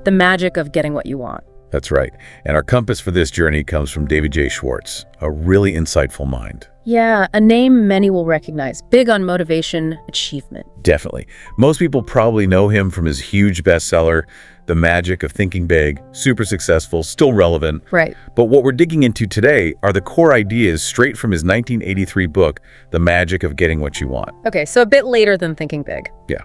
the magic of getting what you want. That's right. And our compass for this journey comes from DavidJSchwartz, a really insightful mind. Yeah, a name many will recognize. Big on motivation, achievement. Definitely. Most people probably know him from his huge bestseller, The Magic of Thinking Big, super successful, still relevant. Right. But what we're digging into today are the core ideas straight from his 1983 book, The Magic of Getting What You Want. Okay, so a bit later than Thinking Big. Yeah.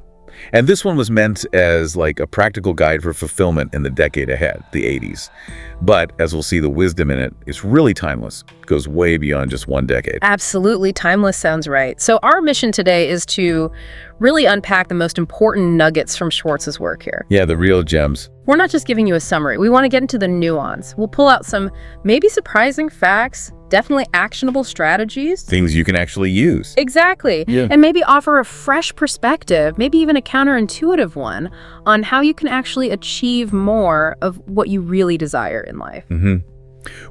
And this one was meant as like a practical guide for fulfillment in the decade ahead, the 80s. But as we'll see, the wisdom in it is really timeless. It goes way beyond just one decade. Absolutely. Timeless sounds right. So our mission today is to really unpack the most important nuggets from Schwartz's work here. Yeah, the real gems. We're not just giving you a summary. We want to get into the nuance. We'll pull out some maybe surprising facts, definitely actionable strategies. Things you can actually use. Exactly. Yeah. And maybe offer a fresh perspective, maybe even a counterintuitive one, on how you can actually achieve more of what you really desire in life.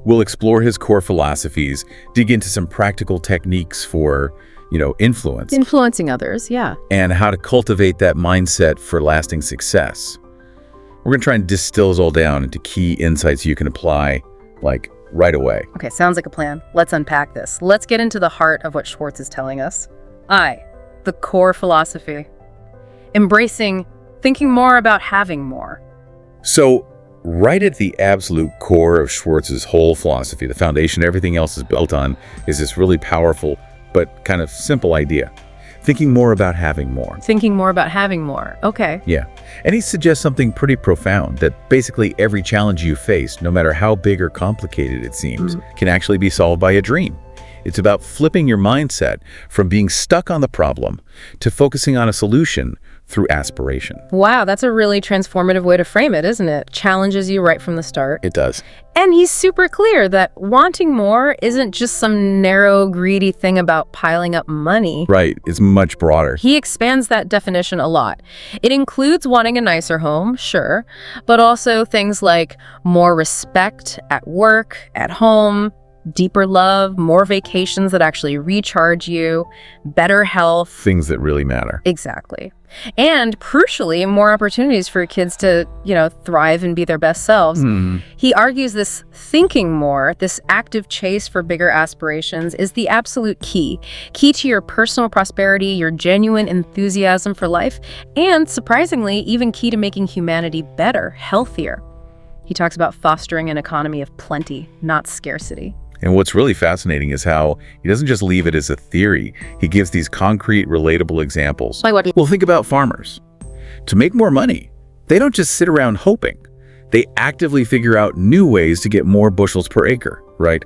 We'll explore his core philosophies, dig into some practical techniques for, influence. Influencing others, yeah. And how to cultivate that mindset for lasting success. We're going to try and distill it all down into key insights you can apply, like, right away. Okay, sounds like a plan. Let's unpack this. Let's get into the heart of what Schwartz is telling us. The core philosophy. Embracing thinking more about having more. So, right at the absolute core of Schwartz's whole philosophy, the foundation everything else is built on, is this really powerful but kind of simple idea. Thinking more about having more. Thinking more about having more. Okay. Yeah. And he suggests something pretty profound, that basically every challenge you face, no matter how big or complicated it seems, can actually be solved by a dream. It's about flipping your mindset from being stuck on the problem to focusing on a solution through aspiration. Wow, that's a really transformative way to frame it, isn't it? Challenges you right from the start. It does. And he's super clear that wanting more isn't just some narrow, greedy thing about piling up money. Right. It's much broader. He expands that definition a lot. It includes wanting a nicer home, sure, but also things like more respect at work, at home, deeper love, more vacations that actually recharge you, better health. Things that really matter. Exactly. And crucially, more opportunities for kids to, thrive and be their best selves. He argues this thinking more, this active chase for bigger aspirations is the absolute key to your personal prosperity, your genuine enthusiasm for life, and surprisingly, even key to making humanity better, healthier. He talks about fostering an economy of plenty, not scarcity. And what's really fascinating is how he doesn't just leave it as a theory. He gives these concrete, relatable examples. Like what? Well, think about farmers. To make more money, they don't just sit around hoping. They actively figure out new ways to get more bushels per acre, right?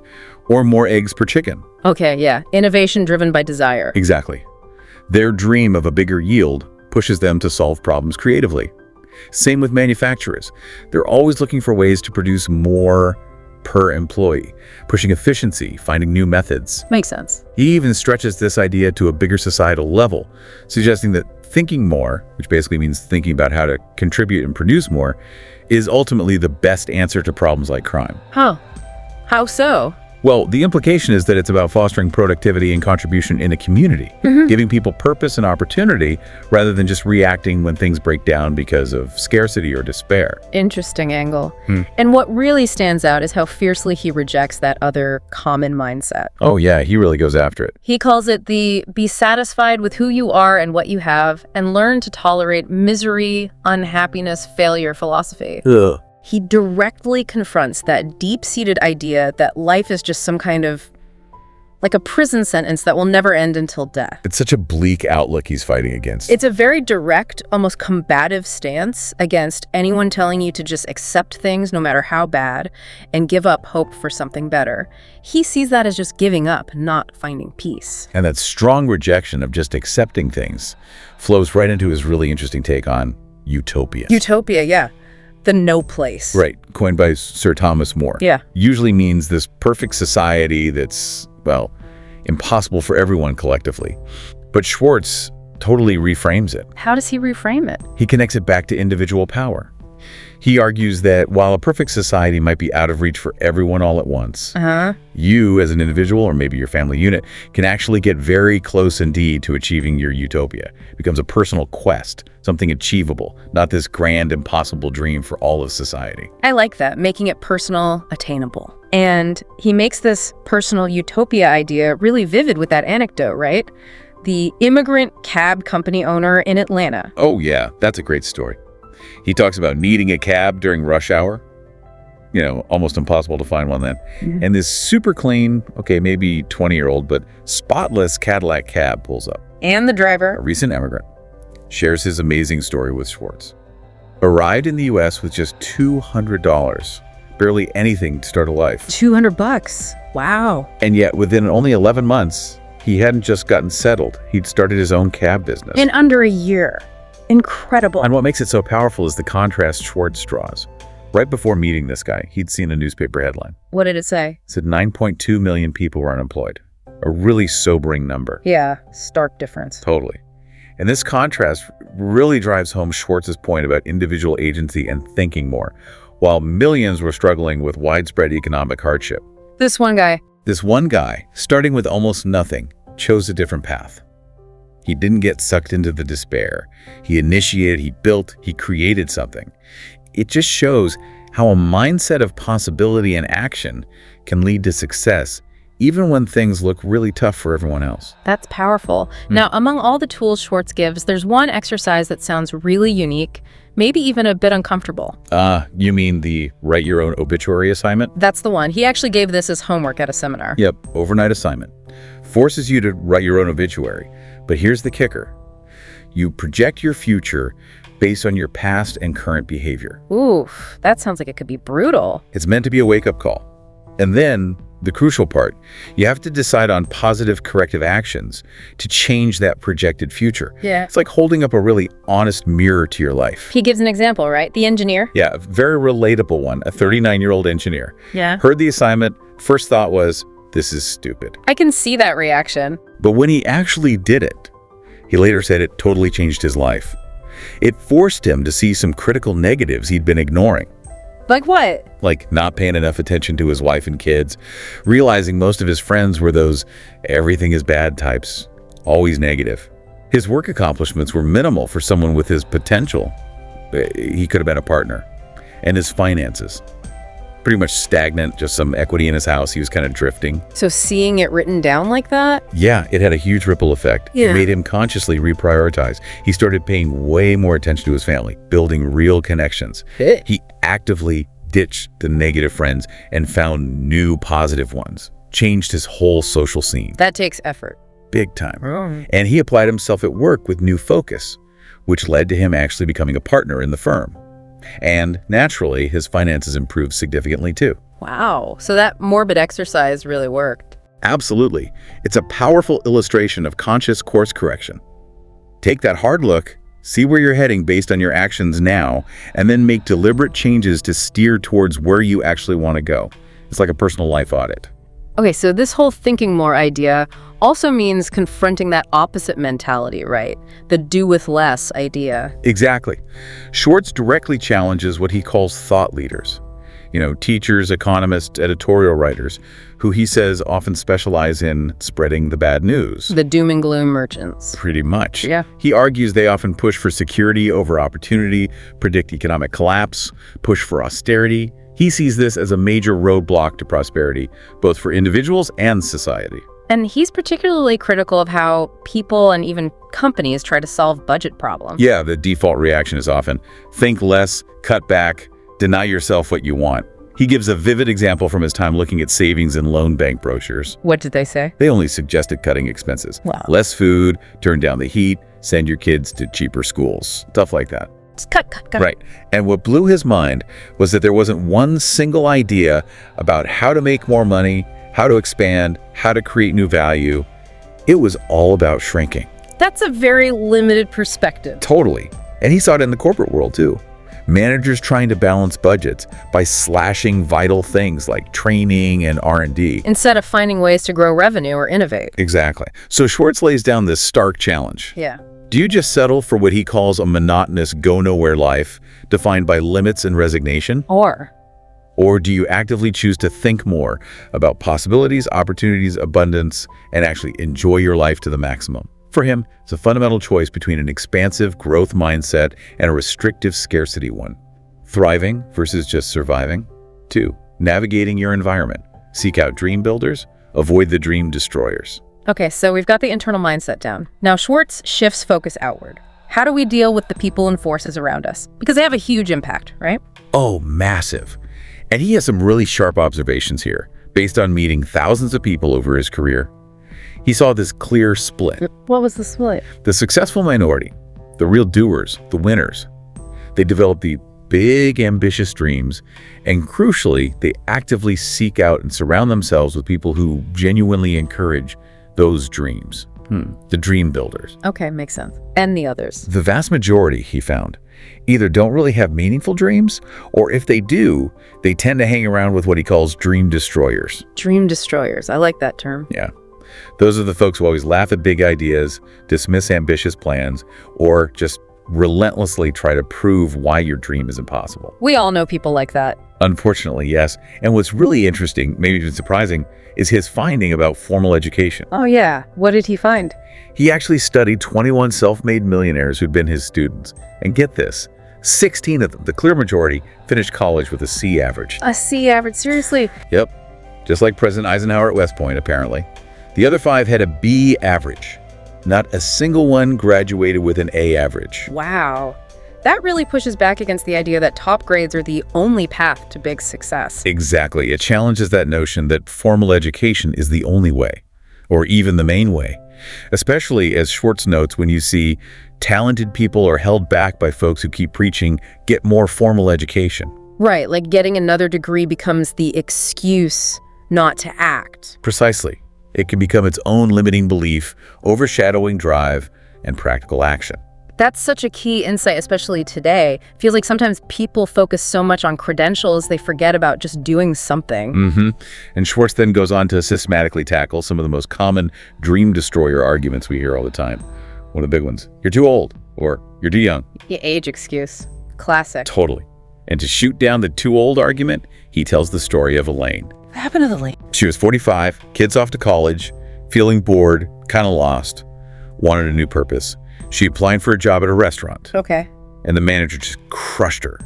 Or more eggs per chicken. Okay, yeah. Innovation driven by desire. Exactly. Their dream of a bigger yield pushes them to solve problems creatively. Same with manufacturers. They're always looking for ways to produce more per employee, pushing efficiency, finding new methods. Makes sense. He even stretches this idea to a bigger societal level, suggesting that thinking more, which basically means thinking about how to contribute and produce more, is ultimately the best answer to problems like crime. Huh. How so? Well, the implication is that it's about fostering productivity and contribution in a community, giving people purpose and opportunity rather than just reacting when things break down because of scarcity or despair. Interesting angle. And what really stands out is how fiercely he rejects that other common mindset. Oh yeah, he really goes after it. He calls it the be satisfied with who you are and what you have and learn to tolerate misery, unhappiness, failure philosophy. Ugh. He directly confronts that deep-seated idea that life is just some kind of, like a prison sentence that will never end until death. It's such a bleak outlook he's fighting against. It's a very direct, almost combative stance against anyone telling you to just accept things no matter how bad and give up hope for something better. He sees that as just giving up, not finding peace. And that strong rejection of just accepting things flows right into his really interesting take on utopia. Utopia, yeah. The no place. Right, coined by Sir Thomas More. Yeah. Usually means this perfect society that's, well, impossible for everyone collectively. But Schwartz totally reframes it. How does he reframe it? He connects it back to individual power. He argues that while a perfect society might be out of reach for everyone all at once, you as an individual or maybe your family unit can actually get very close indeed to achieving your utopia. It becomes a personal quest, something achievable, not this grand, impossible dream for all of society. I like that, making it personal, attainable. And he makes this personal utopia idea really vivid with that anecdote, right? The immigrant cab company owner in Atlanta. Oh yeah, that's a great story. He talks about needing a cab during rush hour. You know, almost impossible to find one then. And this super clean, okay, maybe 20-year-old, but spotless Cadillac cab pulls up. And the driver, A recent immigrant, shares his amazing story with Schwartz. Arrived in the U.S. with just $200, barely anything to start a life. $200. Wow. And yet, within only 11 months, he hadn't just gotten settled. He'd started his own cab business. In under a year. Incredible. And what makes it so powerful is the contrast Schwartz draws. Right before meeting this guy, he'd seen a newspaper headline. What did it say? It said 9.2 million people were unemployed. A really sobering number. Yeah, stark difference. Totally. And this contrast really drives home Schwartz's point about individual agency and thinking more, while millions were struggling with widespread economic hardship. This one guy, starting with almost nothing, chose a different path. He didn't get sucked into the despair. He initiated, he built, he created something. It just shows how a mindset of possibility and action can lead to success, even when things look really tough for everyone else. That's powerful. Now, among all the tools Schwartz gives, there's one exercise that sounds really unique, maybe even a bit uncomfortable. You mean the write your own obituary assignment? That's the one. He actually gave this as homework at a seminar. Yep, overnight assignment. Forces you to write your own obituary. But here's the kicker. You project your future based on your past and current behavior. Oof, that sounds like it could be brutal. It's meant to be a wake-up call. And then, the crucial part, you have to decide on positive corrective actions to change that projected future. Yeah. It's like holding up a really honest mirror to your life. He gives an example, right? The engineer. Yeah, a very relatable one, a 39-year-old engineer. Yeah. Heard the assignment, first thought was, this is stupid. I can see that reaction. But when he actually did it, he later said it totally changed his life. It forced him to see some critical negatives he'd been ignoring. Like what? Like not paying enough attention to his wife and kids, realizing most of his friends were those everything is bad types, always negative. His work accomplishments were minimal for someone with his potential. He could have been a partner. And his finances, pretty much stagnant, just some equity in his house. He was kind of drifting. So seeing it written down like that? Yeah, it had a huge ripple effect. Yeah. It made him consciously reprioritize. He started paying way more attention to his family, building real connections. He actively ditched the negative friends and found new positive ones. Changed his whole social scene. That takes effort. Big time. And he applied himself at work with new focus, which led to him actually becoming a partner in the firm. And naturally, his finances improved significantly too. Wow. So that morbid exercise really worked. Absolutely. It's a powerful illustration of conscious course correction. Take that hard look, see where you're heading based on your actions now, and then make deliberate changes to steer towards where you actually want to go. It's like a personal life audit. Okay, so this whole thinking more idea also means confronting that opposite mentality, right? The do with less idea. Exactly. Schwartz directly challenges what he calls thought leaders. Teachers, economists, editorial writers, who he says often specialize in spreading the bad news. The doom and gloom merchants. Pretty much. Yeah. He argues they often push for security over opportunity, predict economic collapse, push for austerity. He sees this as a major roadblock to prosperity, both for individuals and society. And he's particularly critical of how people and even companies try to solve budget problems. Yeah, the default reaction is often, think less, cut back, deny yourself what you want. He gives a vivid example from his time looking at savings and loan bank brochures. What did they say? They only suggested cutting expenses. Wow. Less food, turn down the heat, send your kids to cheaper schools, stuff like that. Just cut. Right. And what blew his mind was that there wasn't one single idea about how to make more money, how to expand, how to create new value. It was all about shrinking. That's a very limited perspective. Totally. And he saw it in the corporate world too. Managers trying to balance budgets by slashing vital things like training and R&D. Instead of finding ways to grow revenue or innovate. Exactly. So Schwartz lays down this stark challenge. Yeah. Do you just settle for what he calls a monotonous go-nowhere life defined by limits and resignation? Or do you actively choose to think more about possibilities, opportunities, abundance, and actually enjoy your life to the maximum? For him, it's a fundamental choice between an expansive growth mindset and a restrictive scarcity one. Thriving versus just surviving. 2. Navigating your environment. Seek out dream builders, avoid the dream destroyers. Okay, so we've got the internal mindset down. Now Schwartz shifts focus outward. How do we deal with the people and forces around us? Because they have a huge impact, right? Oh, massive. And he has some really sharp observations here, based on meeting thousands of people over his career. He saw this clear split. What was the split? The successful minority, the real doers, the winners, they develop the big, ambitious dreams, and crucially, they actively seek out and surround themselves with people who genuinely encourage those dreams. The dream builders. Okay, makes sense. And the others? The vast majority, he found, either don't really have meaningful dreams, or if they do, they tend to hang around with what he calls dream destroyers. Dream destroyers. I like that term. Yeah. Those are the folks who always laugh at big ideas, dismiss ambitious plans, or just relentlessly try to prove why your dream is impossible. We all know people like that. Unfortunately, yes. And what's really interesting, maybe even surprising, is his finding about formal education. Oh yeah, what did he find? He actually studied 21 self-made millionaires who'd been his students. And get this, 16 of them, the clear majority, finished college with a C average. A C average, seriously? Yep, just like President Eisenhower at West Point, apparently. The other 5 had a B average. Not a single one graduated with an A average. Wow. That really pushes back against the idea that top grades are the only path to big success. Exactly. It challenges that notion that formal education is the only way, or even the main way. Especially, as Schwartz notes, when you see talented people are held back by folks who keep preaching, get more formal education. Right, like getting another degree becomes the excuse not to act. Precisely. It can become its own limiting belief, overshadowing drive and practical action. That's such a key insight, especially today. It feels like sometimes people focus so much on credentials, they forget about just doing something. And Schwartz then goes on to systematically tackle some of the most common dream destroyer arguments we hear all the time. One of the big ones, you're too old, or you're too young. The age excuse. Classic. Totally. And to shoot down the too old argument, he tells the story of Elaine. What happened to the lady? She was 45, kids off to college, feeling bored, kind of lost, wanted a new purpose. She applied for a job at a restaurant. Okay. And the manager just crushed her.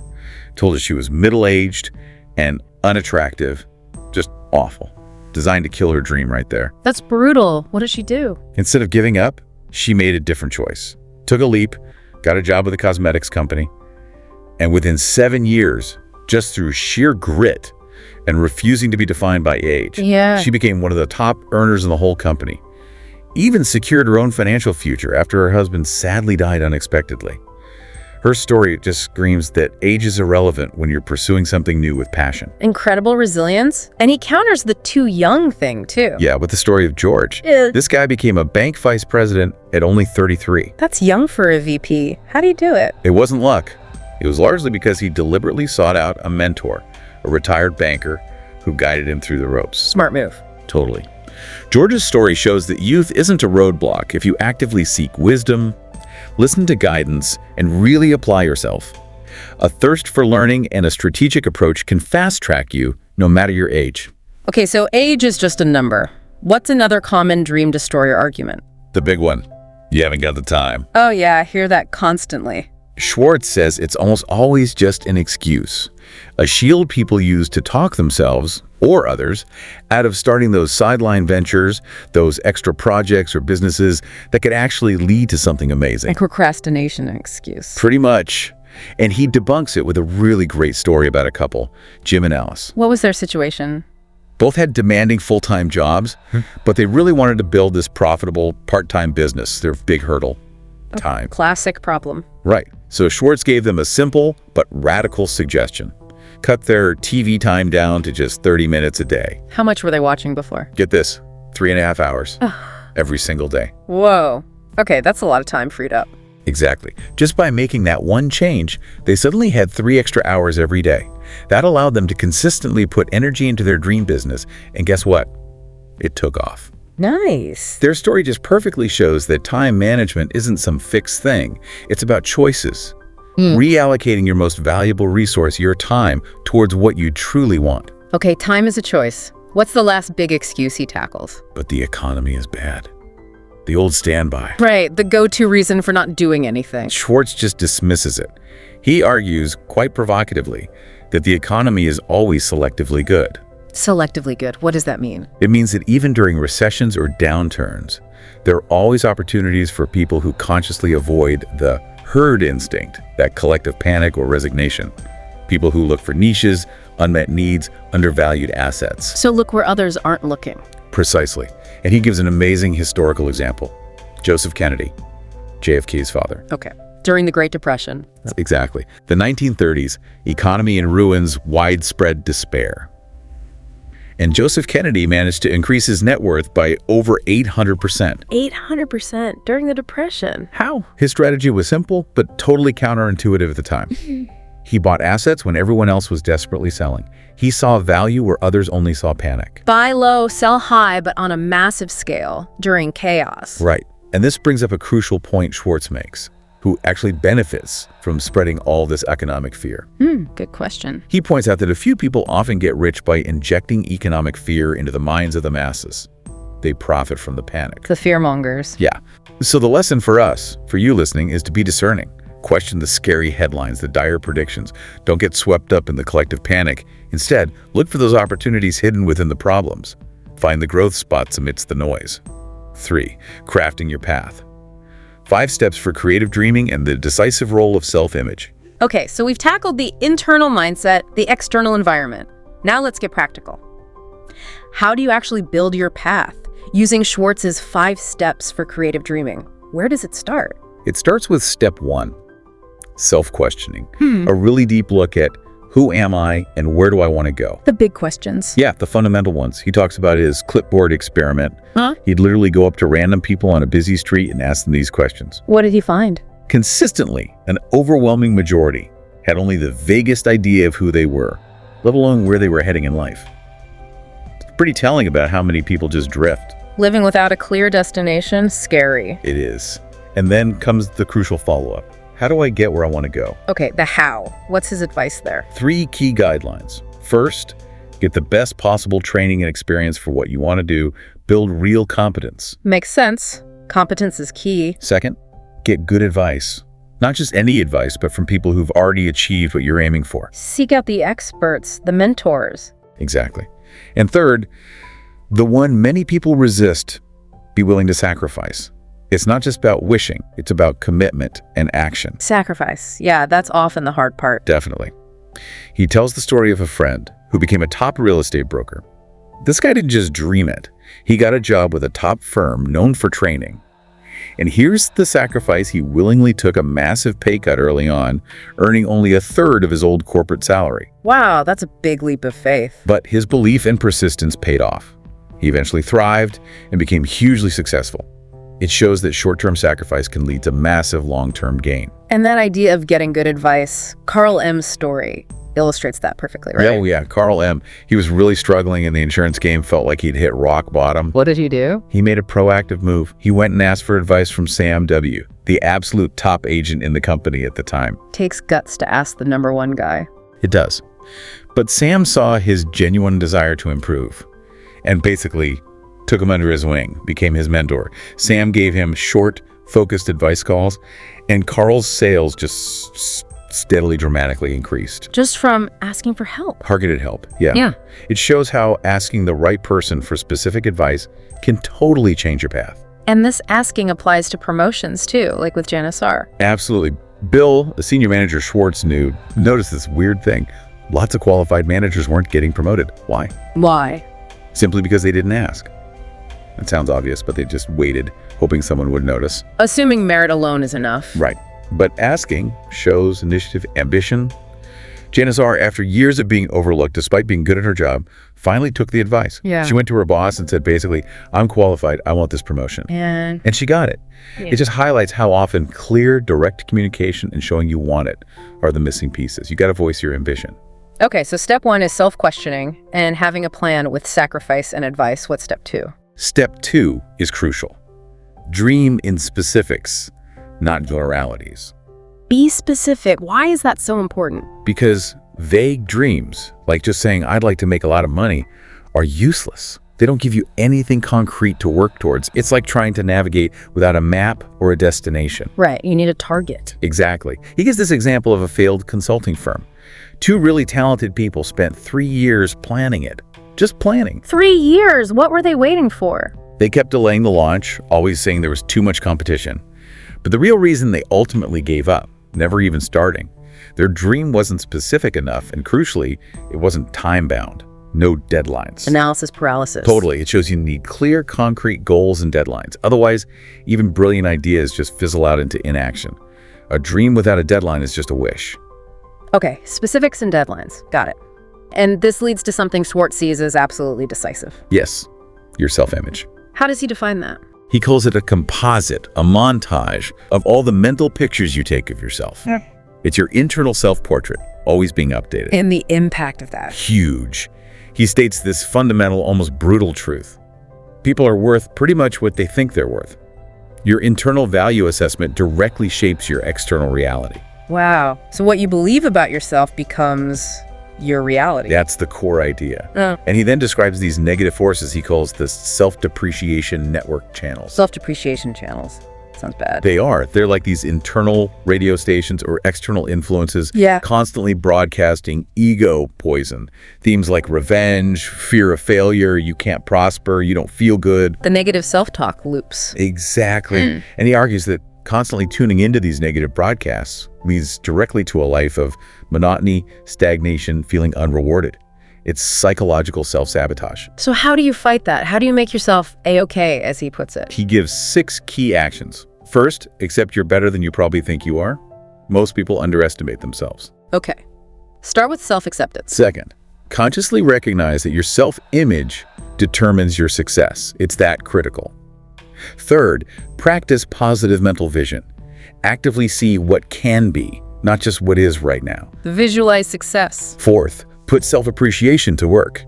Told her she was middle-aged and unattractive. Just awful. Designed to kill her dream right there. That's brutal. What did she do? Instead of giving up, she made a different choice. Took a leap, got a job with a cosmetics company, and within 7 years, just through sheer grit and refusing to be defined by age, she became one of the top earners in the whole company. Even secured her own financial future after her husband sadly died unexpectedly. Her story just screams that age is irrelevant when you're pursuing something new with passion. Incredible resilience. And he counters the too young thing, too. Yeah, with the story of George. This guy became a bank vice president at only 33. That's young for a VP. How do you do it? It wasn't luck. It was largely because he deliberately sought out a mentor, a retired banker who guided him through the ropes. Smart move. Totally. George's story shows that youth isn't a roadblock if you actively seek wisdom, listen to guidance, and really apply yourself. A thirst for learning and a strategic approach can fast-track you no matter your age. Okay, so age is just a number. What's another common dream destroyer argument? The big one. You haven't got the time. Oh yeah, I hear that constantly. Schwartz says it's almost always just an excuse, a shield people use to talk themselves, or others, out of starting those sideline ventures, those extra projects or businesses that could actually lead to something amazing. Like procrastination excuse. Pretty much. And he debunks it with a really great story about a couple, Jim and Alice. What was their situation? Both had demanding full-time jobs, but they really wanted to build this profitable part-time business, their big hurdle. Time. Classic problem. Right. So Schwartz gave them a simple but radical suggestion. Cut their TV time down to just 30 minutes a day. How much were they watching before? Get this, 3.5 hours every single day. Whoa. Okay, that's a lot of time freed up. Exactly. Just by making that one change, they suddenly had 3 extra hours every day. That allowed them to consistently put energy into their dream business, and guess what? It took off. Nice. Their story just perfectly shows that time management isn't some fixed thing. It's about choices. Reallocating your most valuable resource, your time, towards what you truly want. Okay, time is a choice. What's the last big excuse he tackles? But the economy is bad. The old standby. Right, the go-to reason for not doing anything. Schwartz just dismisses it. He argues, quite provocatively, that the economy is always selectively good. Selectively good. What does that mean? It means that even during recessions or downturns, there are always opportunities for people who consciously avoid the herd instinct, that collective panic or resignation. People who look for niches, unmet needs, undervalued assets. So look where others aren't looking. Precisely. And he gives an amazing historical example. Joseph Kennedy, JFK's father. Okay. During the Great Depression. Exactly. The 1930s, economy in ruins, widespread despair. And Joseph Kennedy managed to increase his net worth by over 800%. 800% during the Depression. How? His strategy was simple, but totally counterintuitive at the time. He bought assets when everyone else was desperately selling. He saw value where others only saw panic. Buy low, sell high, but on a massive scale during chaos. Right. And this brings up a crucial point Schwartz makes, who actually benefits from spreading all this economic fear. Good question. He points out that a few people often get rich by injecting economic fear into the minds of the masses. They profit from the panic. The fearmongers. Yeah. So the lesson for us, for you listening, is to be discerning. Question the scary headlines, the dire predictions. Don't get swept up in the collective panic. Instead, look for those opportunities hidden within the problems. Find the growth spots amidst the noise. 3. Crafting your path. 5 steps for creative dreaming and the decisive role of self-image. Okay, so we've tackled the internal mindset, the external environment. Now let's get practical. How do you actually build your path? Using Schwartz's 5 steps for creative dreaming. Where does it start? It starts with step 1, self-questioning. A really deep look at who am I and where do I want to go? The big questions. Yeah, the fundamental ones. He talks about his clipboard experiment. Huh? He'd literally go up to random people on a busy street and ask them these questions. What did he find? Consistently, an overwhelming majority had only the vaguest idea of who they were, let alone where they were heading in life. It's pretty telling about how many people just drift. Living without a clear destination, scary. It is. And then comes the crucial follow-up. How do I get where I want to go? Okay, the how. What's his advice there? 3 key guidelines. First, get the best possible training and experience for what you want to do. Build real competence. Makes sense. Competence is key. Second, get good advice. Not just any advice, but from people who've already achieved what you're aiming for. Seek out the experts, the mentors. Exactly. And third, the one many people resist, be willing to sacrifice. It's not just about wishing, it's about commitment and action. Sacrifice. Yeah, that's often the hard part. Definitely. He tells the story of a friend who became a top real estate broker. This guy didn't just dream it. He got a job with a top firm known for training. And here's the sacrifice: he willingly took a massive pay cut early on, earning only a third of his old corporate salary. Wow, that's a big leap of faith. But his belief and persistence paid off. He eventually thrived and became hugely successful. It shows that short-term sacrifice can lead to massive long-term gain. And that idea of getting good advice, Carl M's story illustrates that perfectly, right? Oh yeah, Carl M. He was really struggling in the insurance game, felt like he'd hit rock bottom. What did he do? He made a proactive move. He went and asked for advice from Sam W., the absolute top agent in the company at the time. Takes guts to ask the #1 guy. It does. But Sam saw his genuine desire to improve and basically took him under his wing, became his mentor. Sam gave him short, focused advice calls, and Carl's sales just steadily, dramatically increased. Just from asking for help. Targeted help, yeah. Yeah. It shows how asking the right person for specific advice can totally change your path. And this asking applies to promotions too, like with Janice R. Absolutely. Bill, the senior manager Schwartz, noticed this weird thing. Lots of qualified managers weren't getting promoted. Why? Why? Simply because they didn't ask. It sounds obvious, but they just waited, hoping someone would notice. Assuming merit alone is enough. Right. But asking shows initiative, ambition. Janice R., after years of being overlooked, despite being good at her job, finally took the advice. Yeah. She went to her boss and said, basically, I'm qualified, I want this promotion. And she got it. Yeah. It just highlights how often clear, direct communication and showing you want it are the missing pieces. You got to voice your ambition. Okay, so step 1 is self-questioning and having a plan with sacrifice and advice. What's step 2? Step 2 is crucial. Dream in specifics, not generalities. Be specific. Why is that so important? Because vague dreams, like just saying, I'd like to make a lot of money, are useless. They don't give you anything concrete to work towards. It's like trying to navigate without a map or a destination. Right, you need a target. Exactly. He gives this example of a failed consulting firm. 2 really talented people spent 3 years planning it. Just planning. 3 years? What were they waiting for? They kept delaying the launch, always saying there was too much competition. But the real reason they ultimately gave up, never even starting, their dream wasn't specific enough, and crucially, it wasn't time-bound. No deadlines. Analysis paralysis. Totally. It shows you need clear, concrete goals and deadlines. Otherwise, even brilliant ideas just fizzle out into inaction. A dream without a deadline is just a wish. Okay, specifics and deadlines. Got it. And this leads to something Schwartz sees as absolutely decisive. Yes, your self-image. How does he define that? He calls it a composite, a montage of all the mental pictures you take of yourself. Yeah. It's your internal self-portrait, always being updated. And the impact of that. Huge. He states this fundamental, almost brutal truth. People are worth pretty much what they think they're worth. Your internal value assessment directly shapes your external reality. Wow. So what you believe about yourself becomes your reality. That's the core idea. Oh. And he then describes these negative forces he calls the self-depreciation network channels. Self-depreciation channels. Sounds bad. They're like these internal radio stations or external influences, Yeah. constantly broadcasting ego poison. Themes like revenge, fear of failure, you can't prosper, you don't feel good. The negative self-talk loops. Exactly. And he argues that constantly tuning into these negative broadcasts leads directly to a life of monotony, stagnation, feeling unrewarded. It's psychological self-sabotage. So how do you fight that? How do you make yourself A-okay, as he puts it? He gives 6 key actions. First, accept you're better than you probably think you are. Most people underestimate themselves. Okay. Start with self-acceptance. Second, consciously recognize that your self-image determines your success. It's that critical. Third, practice positive mental vision. Actively see what can be, not just what is right now. Visualize success. Fourth, put self-appreciation to work.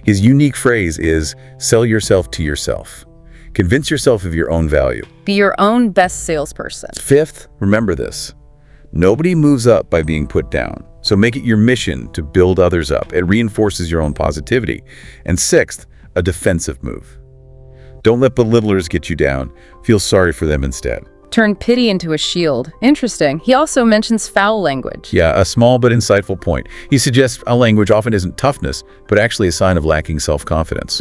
His unique phrase is, sell yourself to yourself. Convince yourself of your own value. Be your own best salesperson. Fifth, remember this. Nobody moves up by being put down, so make it your mission to build others up. It reinforces your own positivity. And sixth, a defensive move. Don't let belittlers get you down. Feel sorry for them instead. Turn pity into a shield. Interesting. He also mentions foul language. Yeah, a small but insightful point. He suggests foul language often isn't toughness, but actually a sign of lacking self-confidence.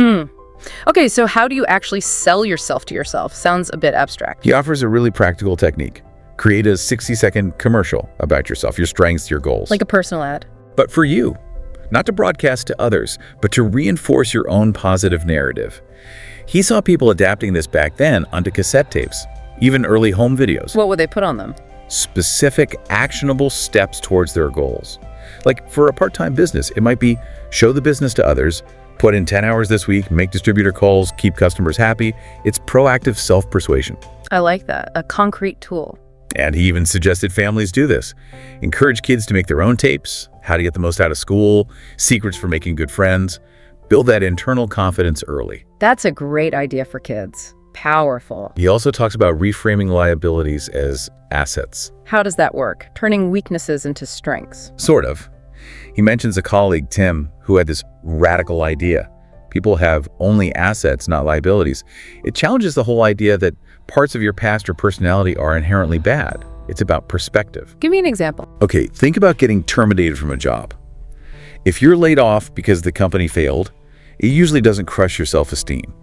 Okay, so how do you actually sell yourself to yourself? Sounds a bit abstract. He offers a really practical technique. Create a 60-second commercial about yourself, your strengths, your goals. Like a personal ad. But for you, not to broadcast to others, but to reinforce your own positive narrative. He saw people adapting this back then onto cassette tapes, even early home videos. What would they put on them? Specific, actionable steps towards their goals. Like for a part-time business, it might be show the business to others, put in 10 hours this week, make distributor calls, keep customers happy. It's proactive self-persuasion. I like that. A concrete tool. And he even suggested families do this. Encourage kids to make their own tapes, how to get the most out of school, secrets for making good friends. Build that internal confidence early. That's a great idea for kids. Powerful. He also talks about reframing liabilities as assets. How does that work? Turning weaknesses into strengths. Sort of. He mentions a colleague, Tim, who had this radical idea. People have only assets, not liabilities. It challenges the whole idea that parts of your past or personality are inherently bad. It's about perspective. Give me an example. Okay, think about getting terminated from a job. If you're laid off because the company failed, it usually doesn't crush your self-esteem.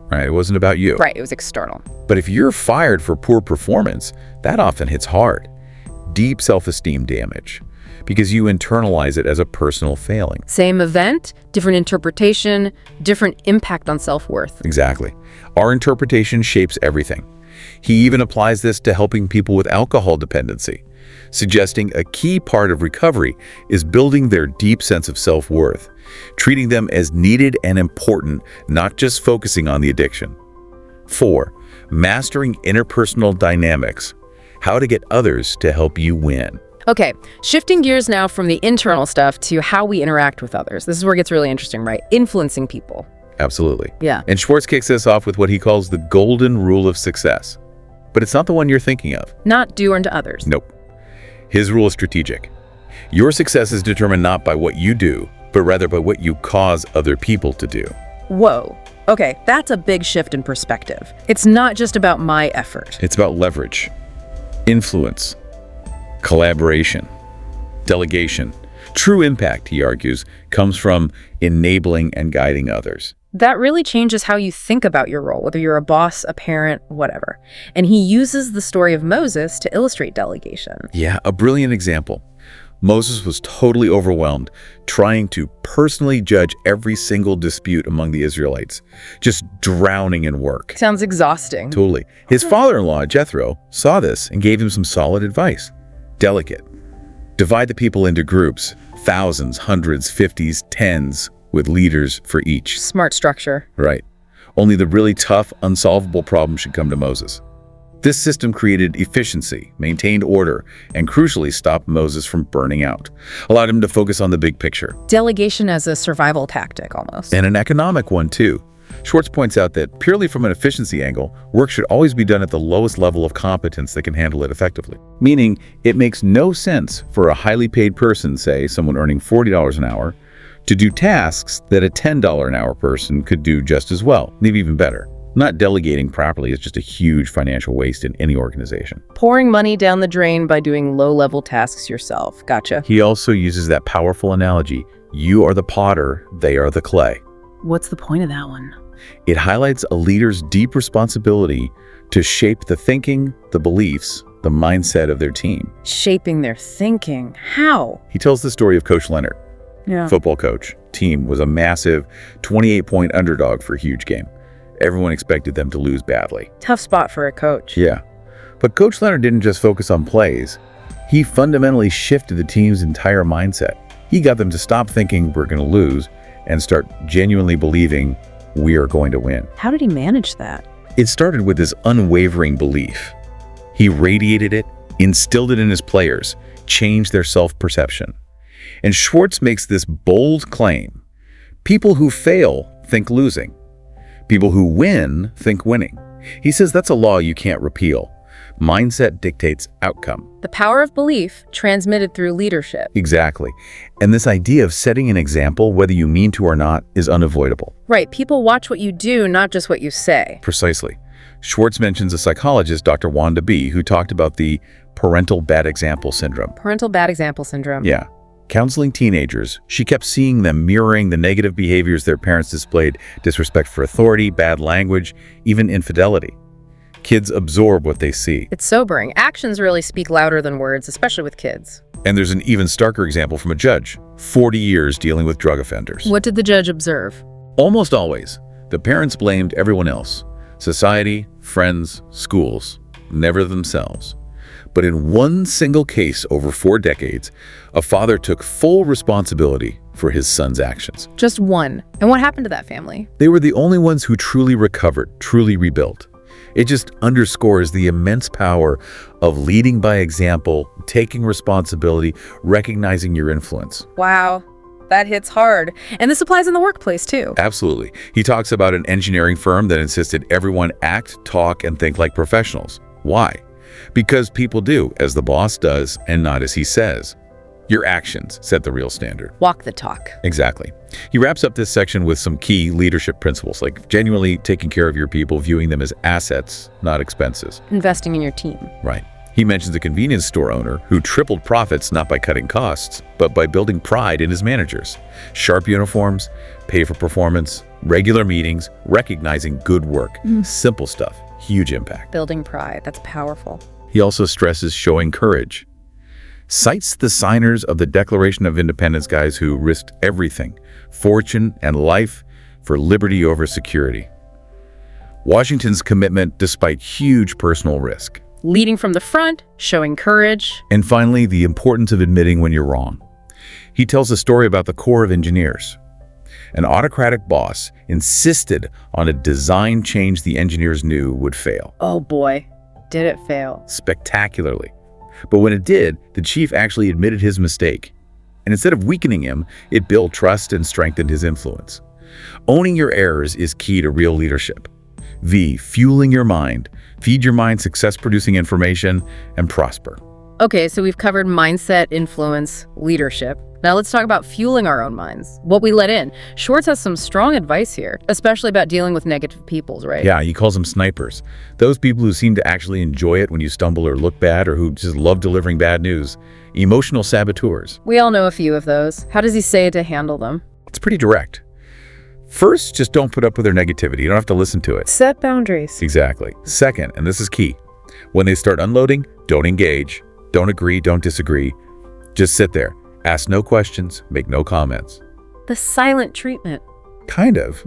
Right? It wasn't about you. Right, it was external. But if you're fired for poor performance, that often hits hard. Deep self-esteem damage, because you internalize it as a personal failing. Same event, different interpretation, different impact on self-worth. Exactly. Our interpretation shapes everything. He even applies this to helping people with alcohol dependency, suggesting a key part of recovery is building their deep sense of self-worth, treating them as needed and important, not just focusing on the addiction. 4. Mastering interpersonal dynamics, how to get others to help you win. Okay, shifting gears now from the internal stuff to how we interact with others. This is where it gets really interesting, right? Influencing people. Absolutely. Yeah. And Schwartz kicks this off with what he calls the golden rule of success. But it's not the one you're thinking of. Not do unto others. Nope. His rule is strategic. Your success is determined not by what you do, but rather by what you cause other people to do. Whoa. Okay, that's a big shift in perspective. It's not just about my effort. It's about leverage, influence, collaboration, delegation. True impact, he argues, comes from enabling and guiding others. That really changes how you think about your role, whether you're a boss, a parent, whatever. And he uses the story of Moses to illustrate delegation. Yeah, a brilliant example. Moses was totally overwhelmed, trying to personally judge every single dispute among the Israelites, just drowning in work. Sounds exhausting. Totally. His father-in-law, Jethro, saw this and gave him some solid advice. Delegate. Divide the people into groups, thousands, hundreds, 50s, tens, with leaders for each. Smart structure. Right. Only the really tough, unsolvable problems should come to Moses. This system created efficiency, maintained order, and crucially stopped Moses from burning out, allowed him to focus on the big picture. Delegation as a survival tactic, almost. And an economic one, too. Schwartz points out that purely from an efficiency angle, work should always be done at the lowest level of competence that can handle it effectively. Meaning, it makes no sense for a highly paid person, say someone earning $40 an hour, to do tasks that a $10 an hour person could do just as well, maybe even better. Not delegating properly is just a huge financial waste in any organization. Pouring money down the drain by doing low-level tasks yourself. Gotcha. He also uses that powerful analogy, you are the potter, they are the clay. What's the point of that one? It highlights a leader's deep responsibility to shape the thinking, the beliefs, the mindset of their team. Shaping their thinking. How? He tells the story of Coach Leonard, football coach. Team was a massive 28-point underdog for a huge game. Everyone expected them to lose badly. Tough spot for a coach. Yeah. But Coach Leonard didn't just focus on plays. He fundamentally shifted the team's entire mindset. He got them to stop thinking we're going to lose and start genuinely believing we are going to win. How did he manage that? It started with this unwavering belief. He radiated it, instilled it in his players, changed their self-perception. And Schwartz makes this bold claim. People who fail think losing. People who win think winning. He says that's a law you can't repeal. Mindset dictates outcome. The power of belief transmitted through leadership. Exactly. And this idea of setting an example, whether you mean to or not, is unavoidable. Right. People watch what you do, not just what you say. Precisely. Schwartz mentions a psychologist, Dr. Wanda B., who talked about the parental bad example syndrome. Parental bad example syndrome. Yeah. Counseling teenagers, she kept seeing them mirroring the negative behaviors their parents displayed: disrespect for authority, bad language, even infidelity. Kids absorb what they see. It's sobering. Actions really speak louder than words, especially with kids. And there's an even starker example from a judge, 40 years dealing with drug offenders. What did the judge observe? Almost always, the parents blamed everyone else: society, friends, schools, never themselves. But in one single case over 4 decades, a father took full responsibility for his son's actions. Just one. And what happened to that family? They were the only ones who truly recovered, truly rebuilt. It just underscores the immense power of leading by example, taking responsibility, recognizing your influence. Wow. That hits hard. And this applies in the workplace, too. Absolutely. He talks about an engineering firm that insisted everyone act, talk, and think like professionals. Why? Because people do as the boss does and not as he says. Your actions set the real standard. Walk the talk. Exactly. He wraps up this section with some key leadership principles, like genuinely taking care of your people, viewing them as assets, not expenses. Investing in your team. Right. He mentions a convenience store owner who tripled profits not by cutting costs, but by building pride in his managers. Sharp uniforms, pay for performance, regular meetings, recognizing good work. Simple stuff, huge impact. Building pride. That's powerful. He also stresses showing courage. Cites the signers of the Declaration of Independence, guys who risked everything, fortune and life, for liberty over security. Washington's commitment despite huge personal risk. Leading from the front, showing courage. And finally, the importance of admitting when you're wrong. He tells a story about the Corps of Engineers. An autocratic boss insisted on a design change the engineers knew would fail. Oh boy, did it fail. Spectacularly. But when it did, the chief actually admitted his mistake. And instead of weakening him, it built trust and strengthened his influence. Owning your errors is key to real leadership. V, fueling your mind. Feed your mind success-producing information and prosper. Okay, so we've covered mindset, influence, leadership. Now let's talk about fueling our own minds, what we let in. Schwartz has some strong advice here, especially about dealing with negative peoples, right? Yeah, he calls them snipers. Those people who seem to actually enjoy it when you stumble or look bad, or who just love delivering bad news. Emotional saboteurs. We all know a few of those. How does he say to handle them? It's pretty direct. First, just don't put up with their negativity. You don't have to listen to it. Set boundaries. Exactly. Second, and this is key, when they start unloading, don't engage. Don't agree, don't disagree. Just sit there. Ask no questions, make no comments. The silent treatment. Kind of.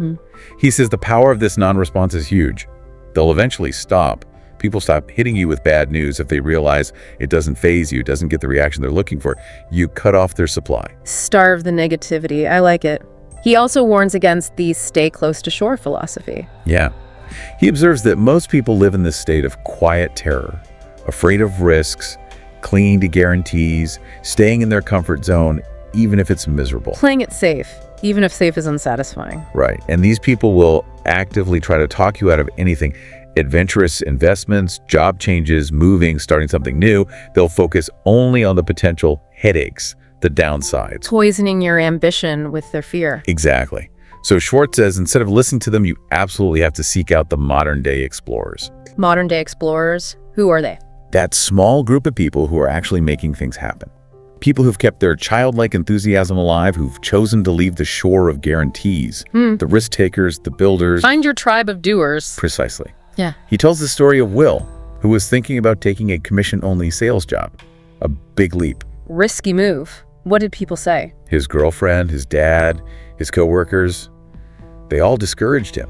He says the power of this non-response is huge. They'll eventually stop. People stop hitting you with bad news if they realize it doesn't faze you, doesn't get the reaction they're looking for. You cut off their supply. Starve the negativity. I like it. He also warns against the stay close to shore philosophy. Yeah. He observes that most people live in this state of quiet terror, afraid of risks, clinging to guarantees, staying in their comfort zone, even if it's miserable. Playing it safe, even if safe is unsatisfying. Right. And these people will actively try to talk you out of anything. Adventurous investments, job changes, moving, starting something new. They'll focus only on the potential headaches, the downsides. Poisoning your ambition with their fear. Exactly. So Schwartz says instead of listening to them, you absolutely have to seek out the modern-day explorers. Modern-day explorers? Who are they? That small group of people who are actually making things happen. People who've kept their childlike enthusiasm alive, who've chosen to leave the shore of guarantees. The risk takers, the builders. Find your tribe of doers. Precisely. Yeah. He tells the story of Will, who was thinking about taking a commission-only sales job. A big leap. Risky move. What did people say? His girlfriend, his dad, his coworkers, they all discouraged him.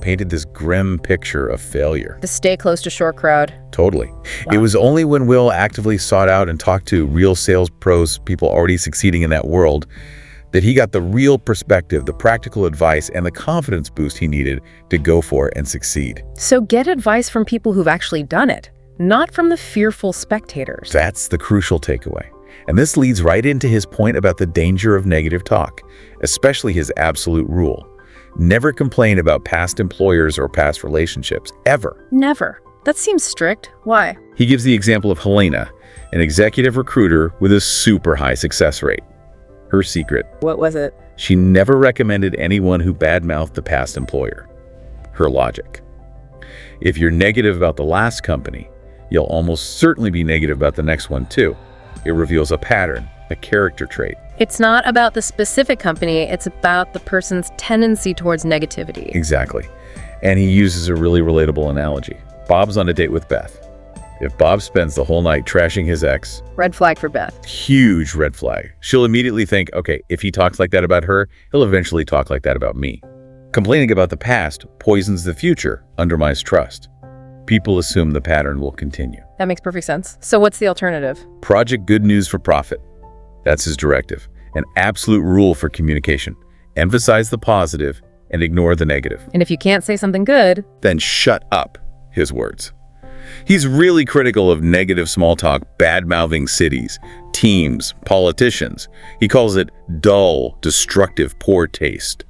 Painted this grim picture of failure. The stay close to shore crowd. Totally. Wow. It was only when Will actively sought out and talked to real sales pros, people already succeeding in that world, that he got the real perspective, the practical advice, and the confidence boost he needed to go for and succeed. So get advice from people who've actually done it, not from the fearful spectators. That's the crucial takeaway. And this leads right into his point about the danger of negative talk, especially his absolute rule. Never complain about past employers or past relationships, ever. Never. That seems strict. Why? He gives the example of Helena, an executive recruiter with a super high success rate. Her secret: What was it? she never recommended anyone who badmouthed the past employer. Her logic: if you're negative about the last company, you'll almost certainly be negative about the next one too. It reveals a pattern, a character trait. It's not about the specific company, it's about the person's tendency towards negativity. Exactly. And he uses a really relatable analogy. Bob's on a date with Beth. If Bob spends the whole night trashing his ex, Red flag for Beth. huge red flag. She'll immediately think, okay, if he talks like that about her, he'll eventually talk like that about me. Complaining about the past poisons the future, undermines trust. People assume the pattern will continue. That makes perfect sense. So what's the alternative? Project good news for profit. That's his directive. An absolute rule for communication. Emphasize the positive and ignore the negative. And if you can't say something good, Then shut up, his words. He's really critical of negative small talk, bad-mouthing cities, teams, politicians. He calls it dull, destructive, poor taste.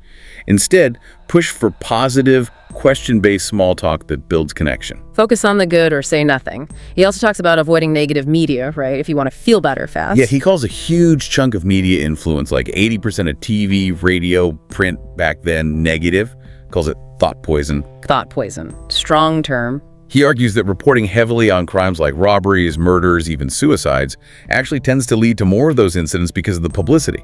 Instead, push for positive, question-based small talk that builds connection. focus on the good or say nothing. He also talks about avoiding negative media, right? If you want to feel better fast. Yeah, he calls a huge chunk of media influence, like 80% of TV, radio, print back then, negative. Calls it thought poison. Thought poison. Strong term. He argues that reporting heavily on crimes like robberies, murders, even suicides, actually tends to lead to more of those incidents because of the publicity.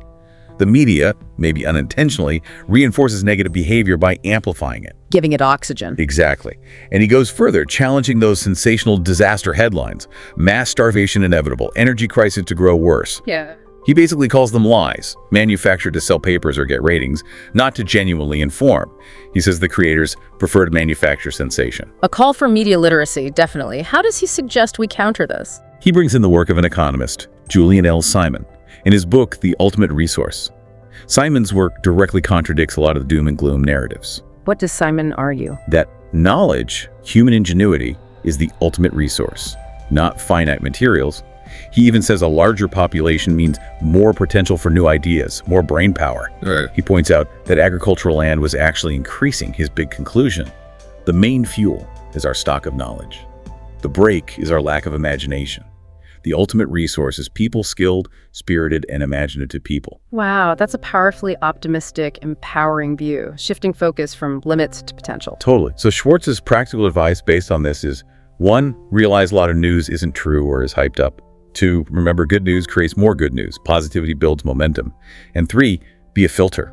The media, maybe unintentionally, reinforces negative behavior by amplifying it. Giving it oxygen. Exactly. And he goes further, challenging those sensational disaster headlines. Mass starvation inevitable, energy crisis to grow worse. Yeah. He basically calls them lies, manufactured to sell papers or get ratings, not to genuinely inform. He says the creators prefer to manufacture sensation. A call for media literacy, definitely. How does he suggest we counter this? He brings in the work of an economist, Julian L. Simon, in his book, The Ultimate Resource. Simon's work directly contradicts a lot of the doom and gloom narratives. What does Simon argue? That knowledge, human ingenuity, is the ultimate resource, not finite materials. He even says a larger population means more potential for new ideas, more brain power. Right. He points out that agricultural land was actually increasing. His big conclusion: the main fuel is our stock of knowledge. The break is our lack of imagination. The ultimate resource is people skilled, spirited, and imaginative people. Wow, that's a powerfully optimistic, empowering view, shifting focus from limits to potential. Totally. So Schwartz's practical advice based on this is: 1, realize a lot of news isn't true or is hyped up. 2, remember good news creates more good news. Positivity builds momentum. And 3, be a filter.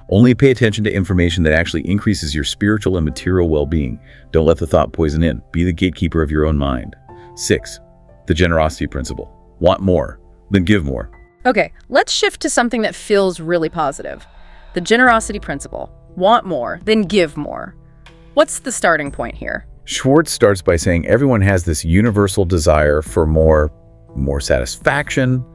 Only pay attention to information that actually increases your spiritual and material well-being. Don't let the thought poison in. Be the gatekeeper of your own mind. 6, the generosity principle. Want more, then give more. Okay, let's shift to something that feels really positive. The generosity principle. Want more, then give more. What's the starting point here? Schwartz starts by saying everyone has this universal desire for more satisfaction,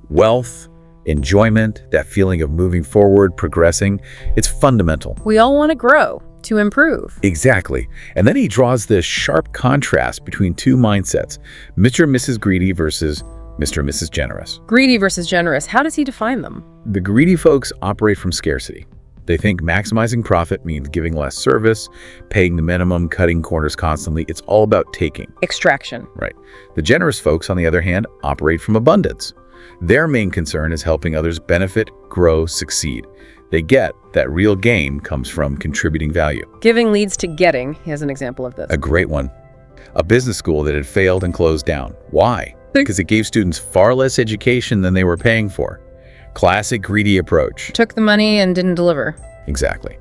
wealth, enjoyment, that feeling of moving forward, progressing. It's fundamental. We all want to grow, to improve. Exactly. And then he draws this sharp contrast between two mindsets: Mr. and Mrs. Greedy versus Mr. and Mrs. Generous. Greedy versus generous, how does he define them? The greedy folks operate from scarcity. They think maximizing profit means giving less service, paying the minimum, cutting corners constantly. It's all about taking. Extraction. Right. The generous folks, on the other hand, operate from abundance. Their main concern is helping others benefit, grow, succeed. They get that real gain comes from contributing value. Giving leads to getting. Here's an example of this. A great one. A business school that had failed and closed down. Why? Because it gave students far less education than they were paying for. Classic greedy approach. Took the money and didn't deliver. Exactly.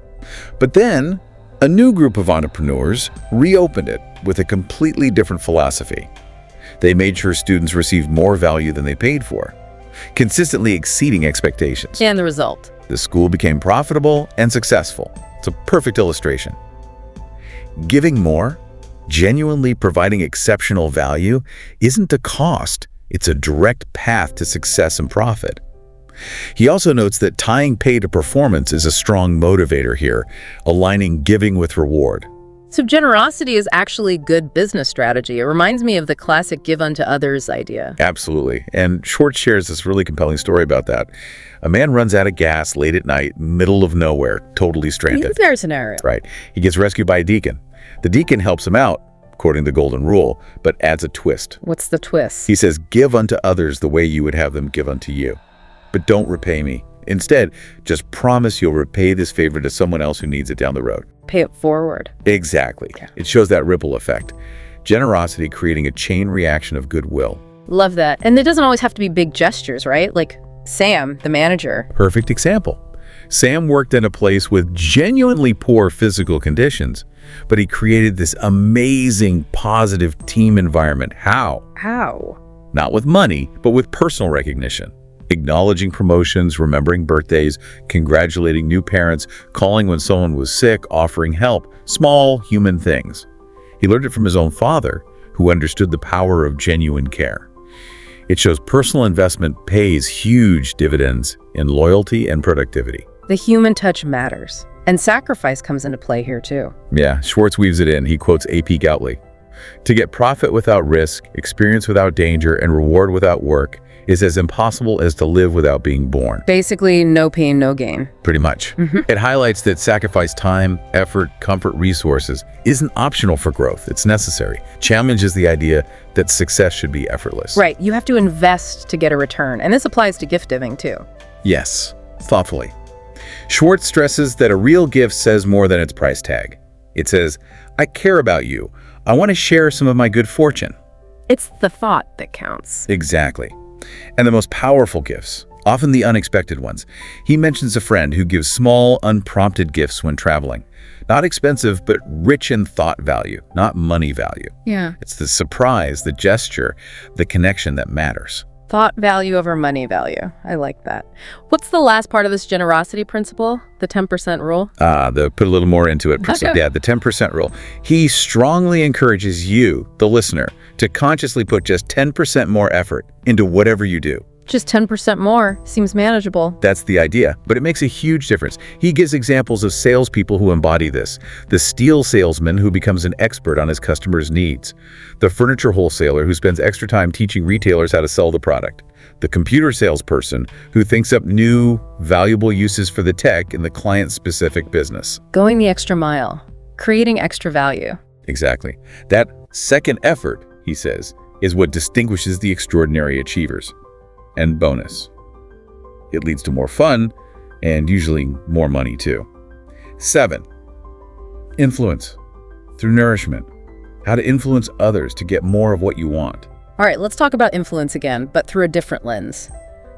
But then, a new group of entrepreneurs reopened it with a completely different philosophy. They made sure students received more value than they paid for, consistently exceeding expectations. And the result? The school became profitable and successful. It's a perfect illustration. Giving more, genuinely providing exceptional value, isn't a cost. It's a direct path to success and profit. He also notes that tying pay to performance is a strong motivator here, aligning giving with reward. So generosity is actually good business strategy. It reminds me of the classic give unto others idea. Absolutely. And Schwartz shares this really compelling story about that. A man runs out of gas late at night, middle of nowhere, totally stranded. Fair scenario. Right. He gets rescued by a deacon. The deacon helps him out, according to the golden rule, but adds a twist. What's the twist? He says, give unto others the way you would have them give unto you. But don't repay me. Instead, just promise you'll repay this favor to someone else who needs it down the road. Pay it forward. Exactly. Yeah. It shows that ripple effect. Generosity creating a chain reaction of goodwill. Love that. And it doesn't always have to be big gestures, right? Like Sam, the manager. Perfect example. Sam worked in a place with genuinely poor physical conditions, but he created this amazing, positive team environment. How? How? Not with money, but with personal recognition. Acknowledging promotions, remembering birthdays, congratulating new parents, calling when someone was sick, offering help. Small human things. He learned it from his own father, who understood the power of genuine care. It shows personal investment pays huge dividends in loyalty and productivity. The human touch matters. And sacrifice comes into play here too. Yeah, Schwartz weaves it in. He quotes A.P. Goutley. To get profit without risk, experience without danger, and reward without work is as impossible as to live without being born. Basically, no pain, no gain. Pretty much. It highlights that sacrifice time, effort, comfort, resources isn't optional for growth. It's necessary. Challenges the idea that success should be effortless. Right, you have to invest to get a return. And this applies to gift giving too. Yes, thoughtfully. Schwartz stresses that a real gift says more than its price tag. It says, I care about you. I want to share some of my good fortune. It's the thought that counts. Exactly. And the most powerful gifts, often the unexpected ones. He mentions a friend who gives small, unprompted gifts when traveling. Not expensive, but rich in thought value, not money value. Yeah. It's the surprise, the gesture, the connection that matters. Thought value over money value. I like that. What's the last part of this generosity principle? The 10% rule? Put a little more into it. Okay. Yeah, the 10% rule. He strongly encourages you, the listener, to consciously put just 10% more effort into whatever you do. Just 10% more. Seems manageable. That's the idea, but it makes a huge difference. He gives examples of salespeople who embody this. The steel salesman who becomes an expert on his customers' needs. The furniture wholesaler who spends extra time teaching retailers how to sell the product. The computer salesperson who thinks up new, valuable uses for the tech in the client-specific business. Going the extra mile. Creating extra value. Exactly. That second effort, he says, is what distinguishes the extraordinary achievers. And bonus, it leads to more fun and usually more money too. 7, influence through nourishment. How to influence others to get more of what you want. All right, let's talk about influence again, but through a different lens.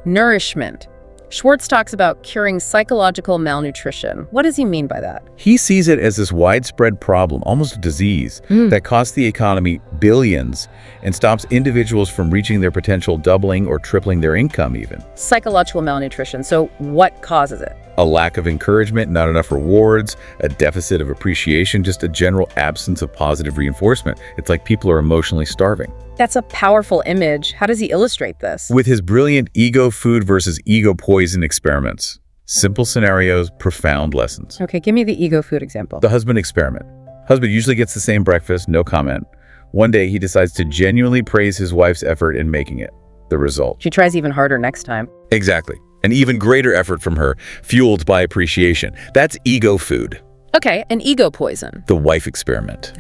Nourishment. Schwartz talks about curing psychological malnutrition. What does he mean by that? He sees it as this widespread problem, almost a disease, that costs the economy billions and stops individuals from reaching their potential, doubling or tripling their income even. Psychological malnutrition. So what causes it? A lack of encouragement, not enough rewards, a deficit of appreciation, just a general absence of positive reinforcement. It's like people are emotionally starving. That's a powerful image. How does he illustrate this? With his brilliant ego food versus ego poison experiments. Simple scenarios, profound lessons. Okay, give me the ego food example. The husband experiment. Husband usually gets the same breakfast, no comment. One day he decides to genuinely praise his wife's effort in making it. The result. She tries even harder next time. Exactly. An even greater effort from her, fueled by appreciation. That's ego food. Okay, an ego poison. The wife experiment.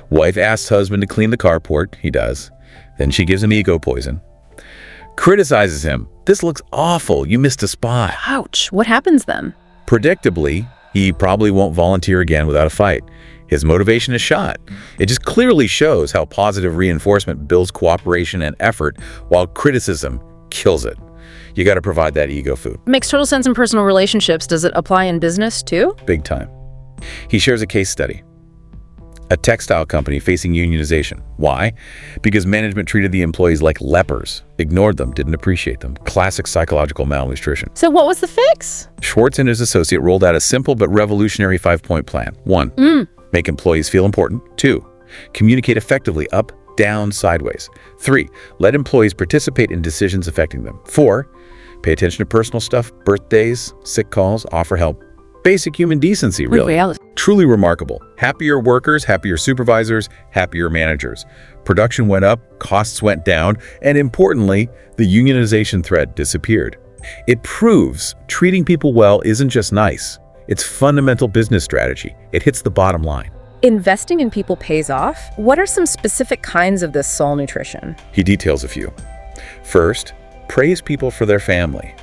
Wife asks husband to clean the carport. He does. Then she gives him ego poison. Criticizes him. This looks awful. You missed a spot. Ouch. What happens then? Predictably, he probably won't volunteer again without a fight. His motivation is shot. It just clearly shows how positive reinforcement builds cooperation and effort, while criticism kills it. You got to provide that ego food. Makes total sense in personal relationships. Does it apply in business too? Big time. He shares a case study. A textile company facing unionization. Why? Because management treated the employees like lepers, ignored them, didn't appreciate them. Classic psychological malnutrition. So what was the fix? Schwartz and his associate rolled out a simple but revolutionary 5-point plan. 1, make employees feel important. 2, communicate effectively up, down, sideways. 3, let employees participate in decisions affecting them. 4, pay attention to personal stuff, birthdays, sick calls, offer help. Basic human decency, really. Truly remarkable. Happier workers, happier supervisors, happier managers. Production went up, costs went down, and importantly, the unionization threat disappeared. It proves treating people well isn't just nice. It's fundamental business strategy. It hits the bottom line. Investing in people pays off? What are some specific kinds of this soul nutrition? He details a few. First, praise people for their family.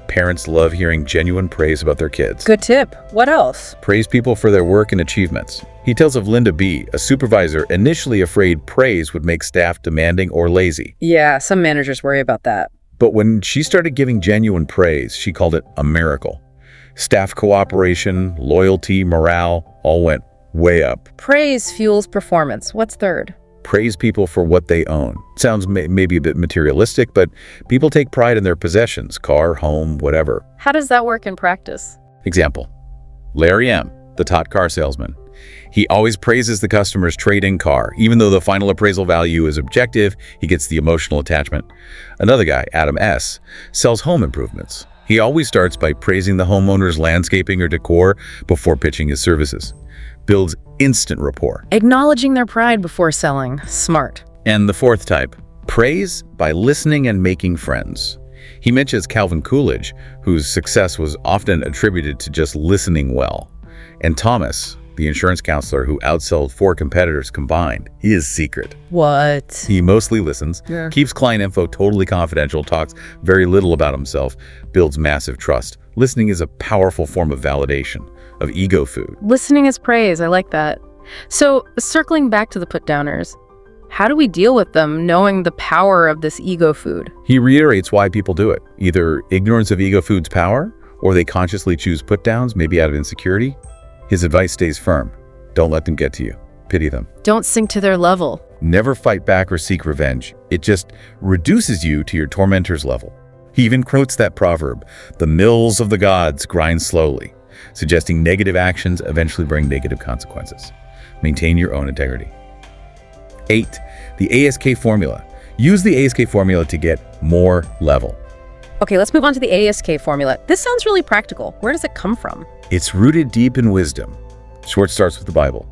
Parents love hearing genuine praise about their kids. Good tip. What else? Praise people for their work and achievements. He tells of Linda B., a supervisor initially afraid praise would make staff demanding or lazy. Yeah, some managers worry about that. But when she started giving genuine praise, she called it a miracle. Staff cooperation, loyalty, morale, all went way up. Praise fuels performance. What's third? Praise people for what they own. Sounds maybe a bit materialistic, but people take pride in their possessions, car, home, whatever. How does that work in practice? Example, Larry M., the top car salesman. He always praises the customer's trade-in car. Even though the final appraisal value is objective, he gets the emotional attachment. Another guy, Adam S., sells home improvements. He always starts by praising the homeowner's landscaping or decor before pitching his services. Builds instant rapport. Acknowledging their pride before selling. Smart. And the fourth type, praise by listening and making friends. He mentions Calvin Coolidge, whose success was often attributed to just listening well. And Thomas, the insurance counselor who outsold 4 competitors combined. His secret. What? He mostly listens, keeps client info totally confidential, talks very little about himself, builds massive trust. Listening is a powerful form of validation, of ego food. Listening is praise. I like that. So, circling back to the put-downers, how do we deal with them knowing the power of this ego food? He reiterates why people do it. Either ignorance of ego food's power, or they consciously choose put-downs, maybe out of insecurity. His advice stays firm. Don't let them get to you. Pity them. Don't sink to their level. Never fight back or seek revenge. It just reduces you to your tormentor's level. He even quotes that proverb, "The mills of the gods grind slowly," suggesting negative actions eventually bring negative consequences. Maintain your own integrity. 8. The ASK formula. Use the ASK formula to get more level. Okay, let's move on to the ASK formula. This sounds really practical. Where does it come from? It's rooted deep in wisdom. Schwartz starts with the Bible.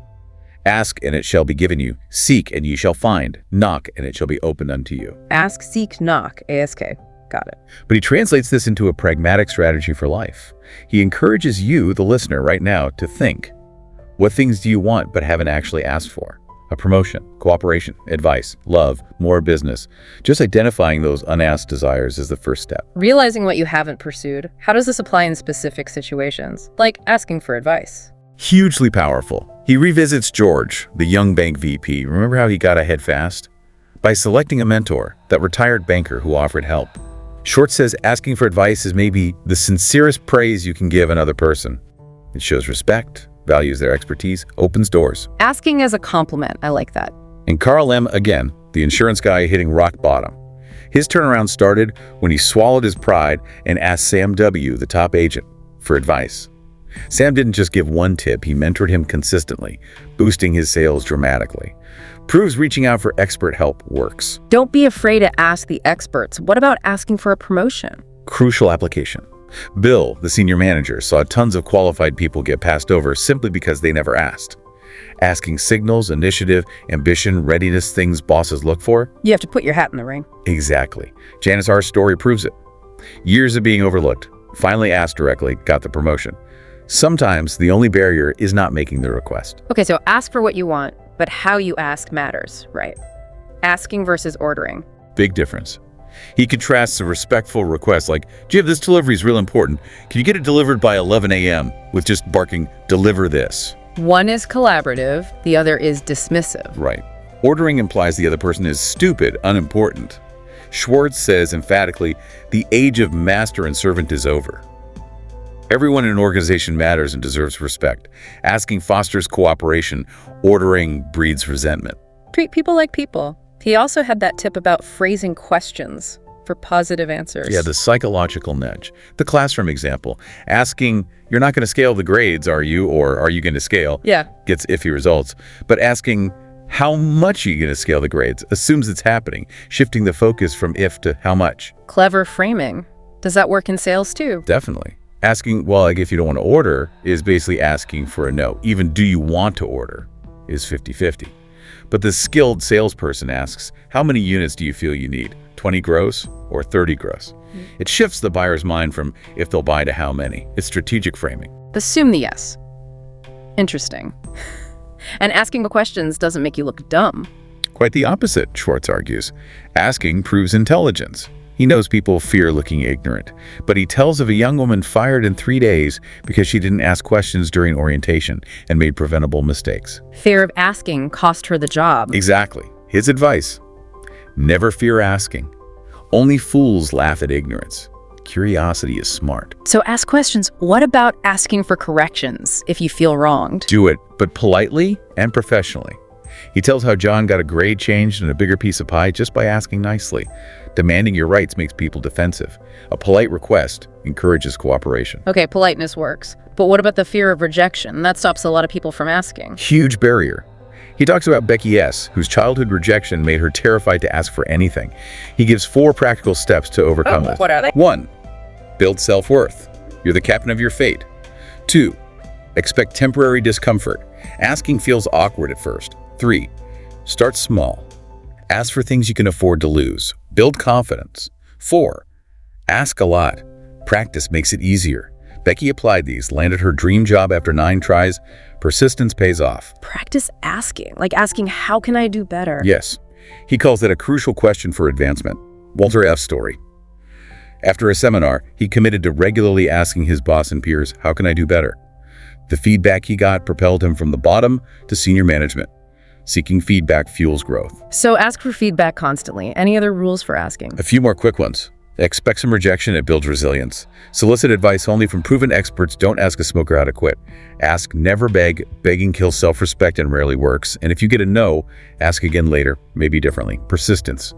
Ask, and it shall be given you. Seek, and ye shall find. Knock, and it shall be opened unto you. Ask, seek, knock, ASK. Got it. But he translates this into a pragmatic strategy for life. He encourages you, the listener, right now, to think. What things do you want but haven't actually asked for? A promotion, cooperation, advice, love, more business. Just identifying those unasked desires is the first step. Realizing what you haven't pursued. How does this apply in specific situations? Like asking for advice. Hugely powerful. He revisits George, the young bank VP. Remember how he got ahead fast? By selecting a mentor, that retired banker who offered help. Schwartz says asking for advice is maybe the sincerest praise you can give another person. It shows respect, values their expertise, opens doors. Asking as a compliment. I like that. And Carl M., again, the insurance guy hitting rock bottom. His turnaround started when he swallowed his pride and asked Sam W., the top agent, for advice. Sam didn't just give one tip, he mentored him consistently, boosting his sales dramatically. Proves reaching out for expert help works. Don't be afraid to ask the experts. What about asking for a promotion? Crucial application. Bill, the senior manager, saw tons of qualified people get passed over simply because they never asked. Asking signals, initiative, ambition, readiness, things bosses look for? You have to put your hat in the ring. Exactly. Janice R.'s story proves it. Years of being overlooked, finally asked directly, got the promotion. Sometimes the only barrier is not making the request. Okay, so ask for what you want, but how you ask matters, right? Asking versus ordering. Big difference. He contrasts a respectful request like, gee, this delivery is real important. Can you get it delivered by 11 a.m. with just barking, deliver this? One is collaborative, the other is dismissive. Right. Ordering implies the other person is stupid, unimportant. Schwartz says emphatically, the age of master and servant is over. Everyone in an organization matters and deserves respect. Asking fosters cooperation. Ordering breeds resentment. Treat people like people. He also had that tip about phrasing questions for positive answers. Yeah, the psychological nudge. The classroom example. Asking, you're not going to scale the grades, are you? Or are you going to scale? Yeah. Gets iffy results. But asking, how much are you going to scale the grades? Assumes it's happening, shifting the focus from if to how much. Clever framing. Does that work in sales too? Definitely. Asking, well, like if you don't want to order, is basically asking for a no. Even do you want to order is 50-50. But the skilled salesperson asks, how many units do you feel you need? 20 gross or 30 gross? It shifts the buyer's mind from if they'll buy to how many. It's strategic framing. Assume the yes. Interesting. And asking the questions doesn't make you look dumb. Quite the opposite, Schwartz argues. Asking proves intelligence. He knows people fear looking ignorant, but he tells of a young woman fired in 3 days because she didn't ask questions during orientation and made preventable mistakes. Fear of asking cost her the job. Exactly. His advice: never fear asking. Only fools laugh at ignorance. Curiosity is smart. So ask questions. What about asking for corrections if you feel wronged? Do it, but politely and professionally. He tells how John got a grade changed and a bigger piece of pie just by asking nicely. Demanding your rights makes people defensive. A polite request encourages cooperation. Okay, politeness works. But what about the fear of rejection? That stops a lot of people from asking. Huge barrier. He talks about Becky S., whose childhood rejection made her terrified to ask for anything. He gives 4 practical steps to overcome this. What are they? 1. Build self-worth. You're the captain of your fate. 2. Expect temporary discomfort. Asking feels awkward at first. 3. Start small. Ask for things you can afford to lose. Build confidence. 4. Ask a lot. Practice makes it easier. Becky applied these, landed her dream job after 9 tries. Persistence pays off. Practice asking, like asking, how can I do better? Yes. He calls that a crucial question for advancement. Walter F.'s story. After a seminar, he committed to regularly asking his boss and peers, how can I do better? The feedback he got propelled him from the bottom to senior management. Seeking feedback fuels growth. So ask for feedback constantly. Any other rules for asking? A few more quick ones. Expect some rejection, it builds resilience. Solicit advice only from proven experts. Don't ask a smoker how to quit. Ask, never beg. Begging kills self-respect and rarely works. And if you get a no, ask again later, maybe differently. Persistence.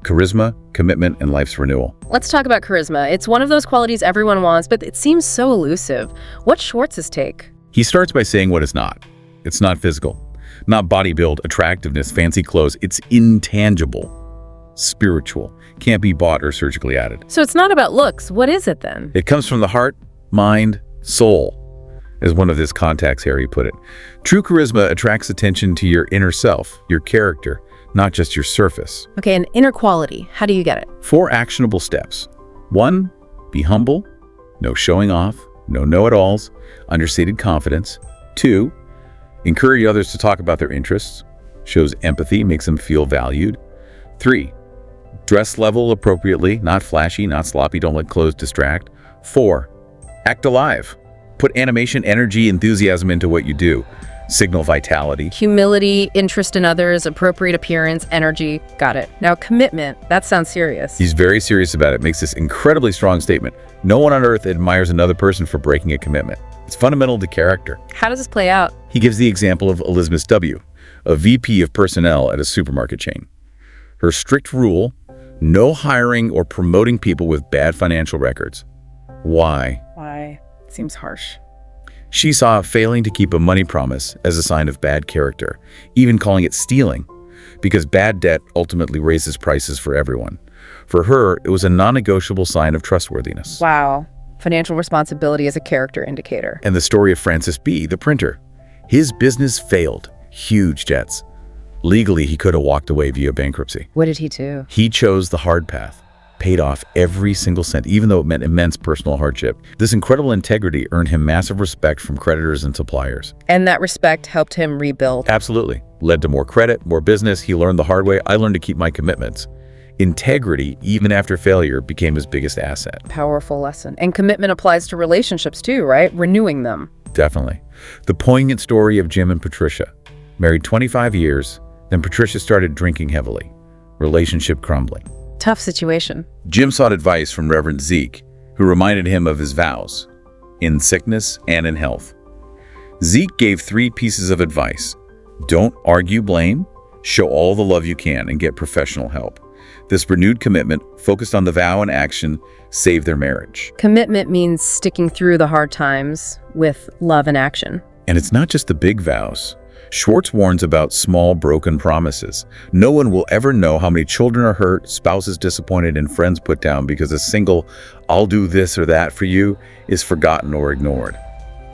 Charisma, commitment, and life's renewal. Let's talk about charisma. It's one of those qualities everyone wants, but it seems so elusive. What's Schwartz's take? He starts by saying what it's not. It's not physical. Not body build, attractiveness, fancy clothes. It's intangible. spiritual, can't be bought or surgically added. So it's not about looks. What is it then? It comes from the heart, mind, soul, as one of his contacts, Harry put it. True charisma attracts attention to your inner self, your character, not just your surface. Okay, an inner quality. How do you get it? 4 actionable steps. 1, be humble, no showing off, no know-it-alls, understated confidence. 2, encourage others to talk about their interests, shows empathy, makes them feel valued. 3, dress level appropriately, not flashy, not sloppy, don't let clothes distract. 4, act alive. Put animation, energy, enthusiasm into what you do. Signal vitality. Humility, interest in others, appropriate appearance, energy. Got it. Now, commitment. That sounds serious. He's very serious about it, makes this incredibly strong statement. No one on earth admires another person for breaking a commitment. It's fundamental to character. How does this play out? He gives the example of Elizabeth W., a VP of personnel at a supermarket chain. Her strict rule, no hiring or promoting people with bad financial records. Why? Why? Seems harsh. She saw failing to keep a money promise as a sign of bad character, even calling it stealing, because bad debt ultimately raises prices for everyone. For her, it was a non-negotiable sign of trustworthiness. Wow. Financial responsibility as a character indicator. And the story of Francis B., the printer. His business failed. Huge debts. Legally, he could have walked away via bankruptcy. What did he do? He chose the hard path. Paid off every single cent, even though it meant immense personal hardship. This incredible integrity earned him massive respect from creditors and suppliers. And that respect helped him rebuild. Absolutely. Led to more credit, more business. He learned the hard way. I learned to keep my commitments. Integrity, even after failure, became his biggest asset. Powerful lesson. And commitment applies to relationships too, right? Renewing them. Definitely. The poignant story of Jim and Patricia. Married 25 years, then Patricia started drinking heavily. Relationship crumbling. Tough situation. Jim sought advice from Reverend Zeke, who reminded him of his vows, in sickness and in health. Zeke gave 3 pieces of advice. Don't argue blame, show all the love you can, and get professional help. This renewed commitment, focused on the vow and action, saved their marriage. Commitment means sticking through the hard times with love and action. And it's not just the big vows. Schwartz warns about small, broken promises. No one will ever know how many children are hurt, spouses disappointed, and friends put down because a single, "I'll do this or that for you," is forgotten or ignored.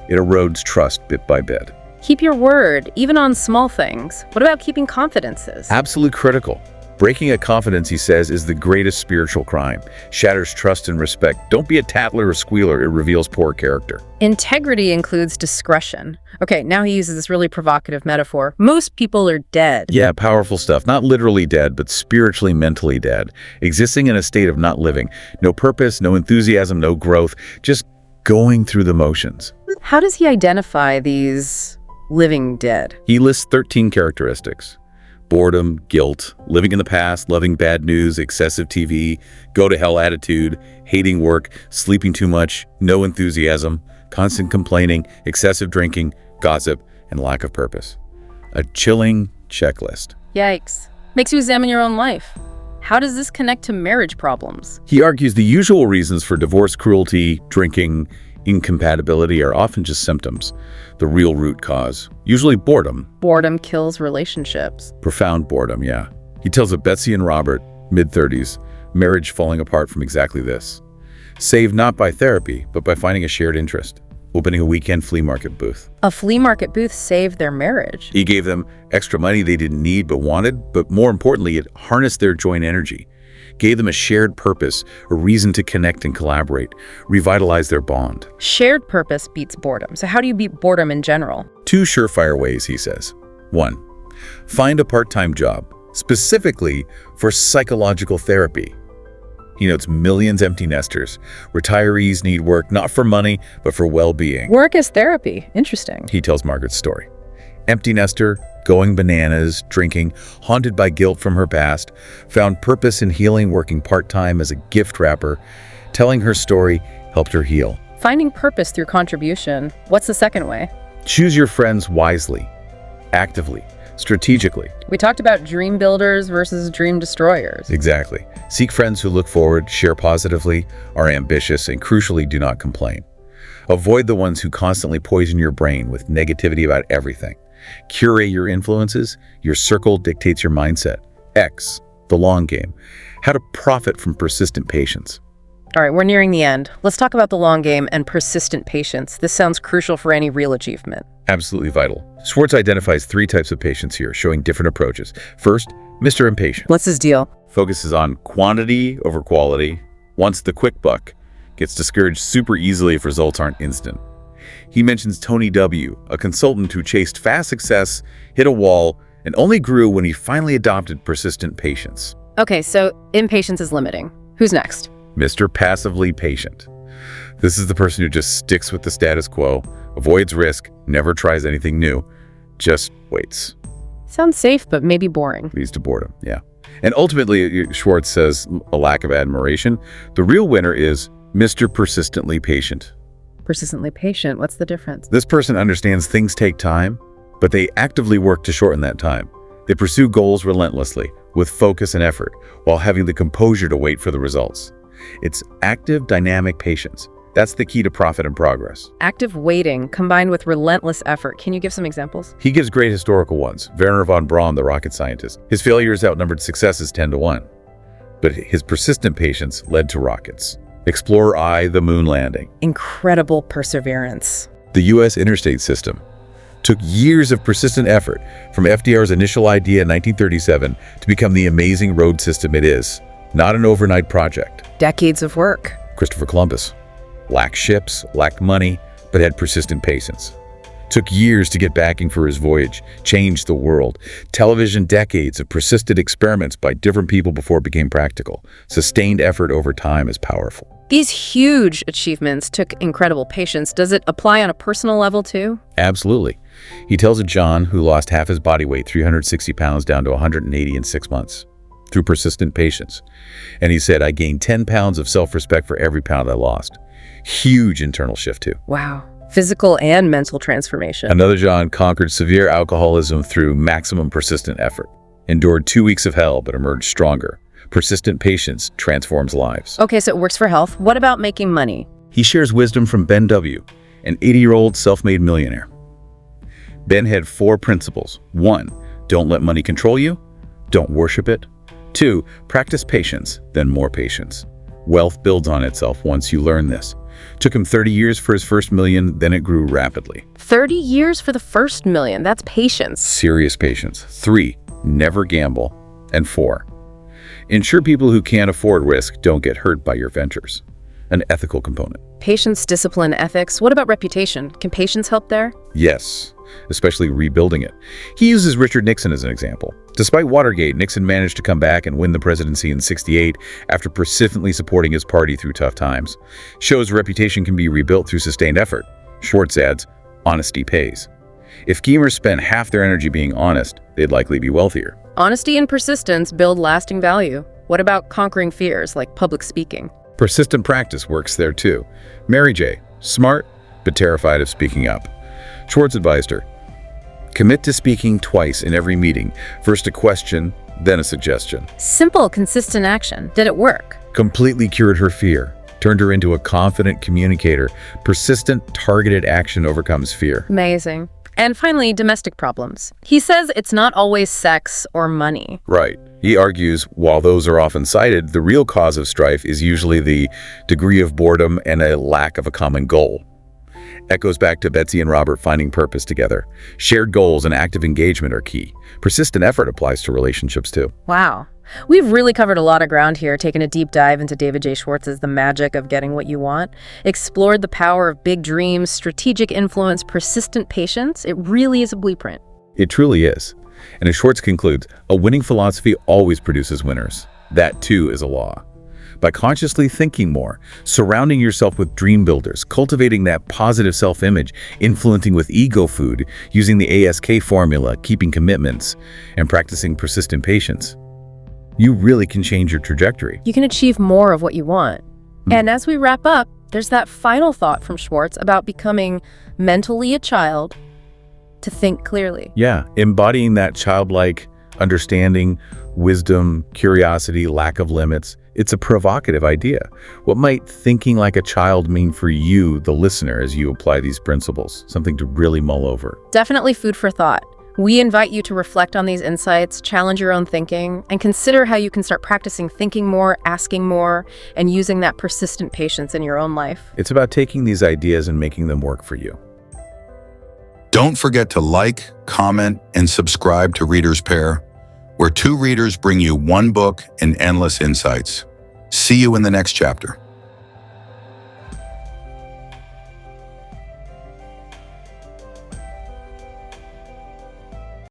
It erodes trust bit by bit. Keep your word, even on small things. What about keeping confidences? Absolutely critical. Breaking a confidence, he says, is the greatest spiritual crime. Shatters trust and respect. Don't be a tattler or squealer. It reveals poor character. Integrity includes discretion. Okay, now he uses this really provocative metaphor. Most people are dead. Yeah, powerful stuff. Not literally dead, but spiritually, mentally dead. Existing in a state of not living. No purpose, no enthusiasm, no growth. Just going through the motions. How does he identify these living dead? He lists 13 characteristics. Boredom, guilt, living in the past, loving bad news, excessive TV, go-to-hell attitude, hating work, sleeping too much, no enthusiasm, constant complaining, excessive drinking, gossip, and lack of purpose. A chilling checklist. Yikes. Makes you examine your own life. How does this connect to marriage problems? He argues the usual reasons for divorce, cruelty, drinking, incompatibility are often just symptoms. The real root cause, usually boredom. Boredom kills relationships. Profound boredom, yeah. He tells of Betsy and Robert, mid-30s, marriage falling apart from exactly this. Saved not by therapy, but by finding a shared interest, opening a weekend flea market booth. A flea market booth saved their marriage. He gave them extra money they didn't need but wanted, but more importantly, it harnessed their joint energy. Gave them a shared purpose, a reason to connect and collaborate, revitalize their bond. Shared purpose beats boredom. So how do you beat boredom in general? 2 surefire ways, he says. 1, find a part-time job, specifically for psychological therapy. He notes millions empty nesters. Retirees need work not for money, but for well-being. Work as therapy. Interesting. He tells Margaret's story. Empty nester, going bananas, drinking, haunted by guilt from her past, found purpose in healing, working part-time as a gift wrapper. Telling her story helped her heal. Finding purpose through contribution. What's the second way? Choose your friends wisely, actively, strategically. We talked about dream builders versus dream destroyers. Exactly. Seek friends who look forward, share positively, are ambitious, and crucially do not complain. Avoid the ones who constantly poison your brain with negativity about everything. Curate your influences. Your circle dictates your mindset. X, the long game, how to profit from persistent patience. All right, we're nearing the end. Let's talk about the long game and persistent patience. This sounds crucial for any real achievement. Absolutely vital. Schwartz identifies 3 types of patience here, showing different approaches. First, Mr. Impatient. What's his deal? Focuses on quantity over quality, wants the quick buck, gets discouraged super easily if results aren't instant. He mentions Tony W., a consultant who chased fast success, hit a wall, and only grew when he finally adopted persistent patience. Okay, so impatience is limiting. Who's next? Mr. Passively Patient. This is the person who just sticks with the status quo, avoids risk, never tries anything new, just waits. Sounds safe, but maybe boring. Leads to boredom, yeah. And ultimately, Schwartz says, a lack of admiration. The real winner is Mr. Persistently Patient. Persistently patient, what's the difference? This person understands things take time, but they actively work to shorten that time. They pursue goals relentlessly, with focus and effort, while having the composure to wait for the results. It's active, dynamic patience. That's the key to profit and progress. Active waiting combined with relentless effort. Can you give some examples? He gives great historical ones. Wernher von Braun, the rocket scientist. His failures outnumbered successes 10-1. But his persistent patience led to rockets. Explorer I, the moon landing. Incredible perseverance. The U.S. interstate system took years of persistent effort from FDR's initial idea in 1937 to become the amazing road system it is. Not an overnight project. Decades of work. Christopher Columbus lacked ships, lacked money, but had persistent patience. Took years to get backing for his voyage, changed the world. Television, decades of persistent experiments by different people before it became practical. Sustained effort over time is powerful. These huge achievements took incredible patience. Does it apply on a personal level too? Absolutely. He tells of John, who lost half his body weight, 360 pounds, down to 180 in 6 months, through persistent patience. And he said, I gained 10 pounds of self-respect for every pound I lost. Huge internal shift too. Wow. Physical and mental transformation. Another John conquered severe alcoholism through maximum persistent effort. Endured 2 weeks of hell, but emerged stronger. Persistent patience transforms lives. Okay, so it works for health. What about making money? He shares wisdom from Ben W., an 80-year-old self-made millionaire. Ben had 4 principles. 1, don't let money control you. Don't worship it. 2, practice patience, then more patience. Wealth builds on itself once you learn this. Took him 30 years for his first million, then it grew rapidly. 30 years for the first million. That's patience. Serious patience. 3, never gamble. And 4, ensure people who can't afford risk don't get hurt by your ventures. An ethical component. Patience, discipline, ethics. What about reputation? Can patience help there? Yes, especially rebuilding it. He uses Richard Nixon as an example. Despite Watergate, Nixon managed to come back and win the presidency in '68 after persistently supporting his party through tough times. Shows reputation can be rebuilt through sustained effort. Schwartz adds, honesty pays. If schemers spent half their energy being honest, they'd likely be wealthier. Honesty and persistence build lasting value. What about conquering fears like public speaking? Persistent practice works there too. Mary J., smart, but terrified of speaking up. Schwartz advised her, commit to speaking twice in every meeting. First a question, then a suggestion. Simple, consistent action. Did it work? Completely cured her fear. Turned her into a confident communicator. Persistent, targeted action overcomes fear. Amazing. And finally, domestic problems. He says it's not always sex or money. Right. He argues, while those are often cited, the real cause of strife is usually the degree of boredom and a lack of a common goal. Echoes back to Betsy and Robert finding purpose together. Shared goals and active engagement are key. Persistent effort applies to relationships too. Wow. We've really covered a lot of ground here, taken a deep dive into David J. Schwartz's The Magic of Getting What You Want, explored the power of big dreams, strategic influence, persistent patience. It really is a blueprint. It truly is. And as Schwartz concludes, a winning philosophy always produces winners. That too is a law. By consciously thinking more, surrounding yourself with dream builders, cultivating that positive self-image, influencing with ego food, using the ASK formula, keeping commitments, and practicing persistent patience, you really can change your trajectory. You can achieve more of what you want. And as we wrap up, there's that final thought from Schwartz about becoming mentally a child to think clearly. Yeah, embodying that childlike understanding, wisdom, curiosity, lack of limits. It's a provocative idea. What might thinking like a child mean for you, the listener, as you apply these principles? Something to really mull over. Definitely food for thought. We invite you to reflect on these insights, challenge your own thinking, and consider how you can start practicing thinking more, asking more, and using that persistent patience in your own life. It's about taking these ideas and making them work for you. Don't forget to like, comment, and subscribe to ReadersPair, where two readers bring you one book and endless insights. See you in the next chapter.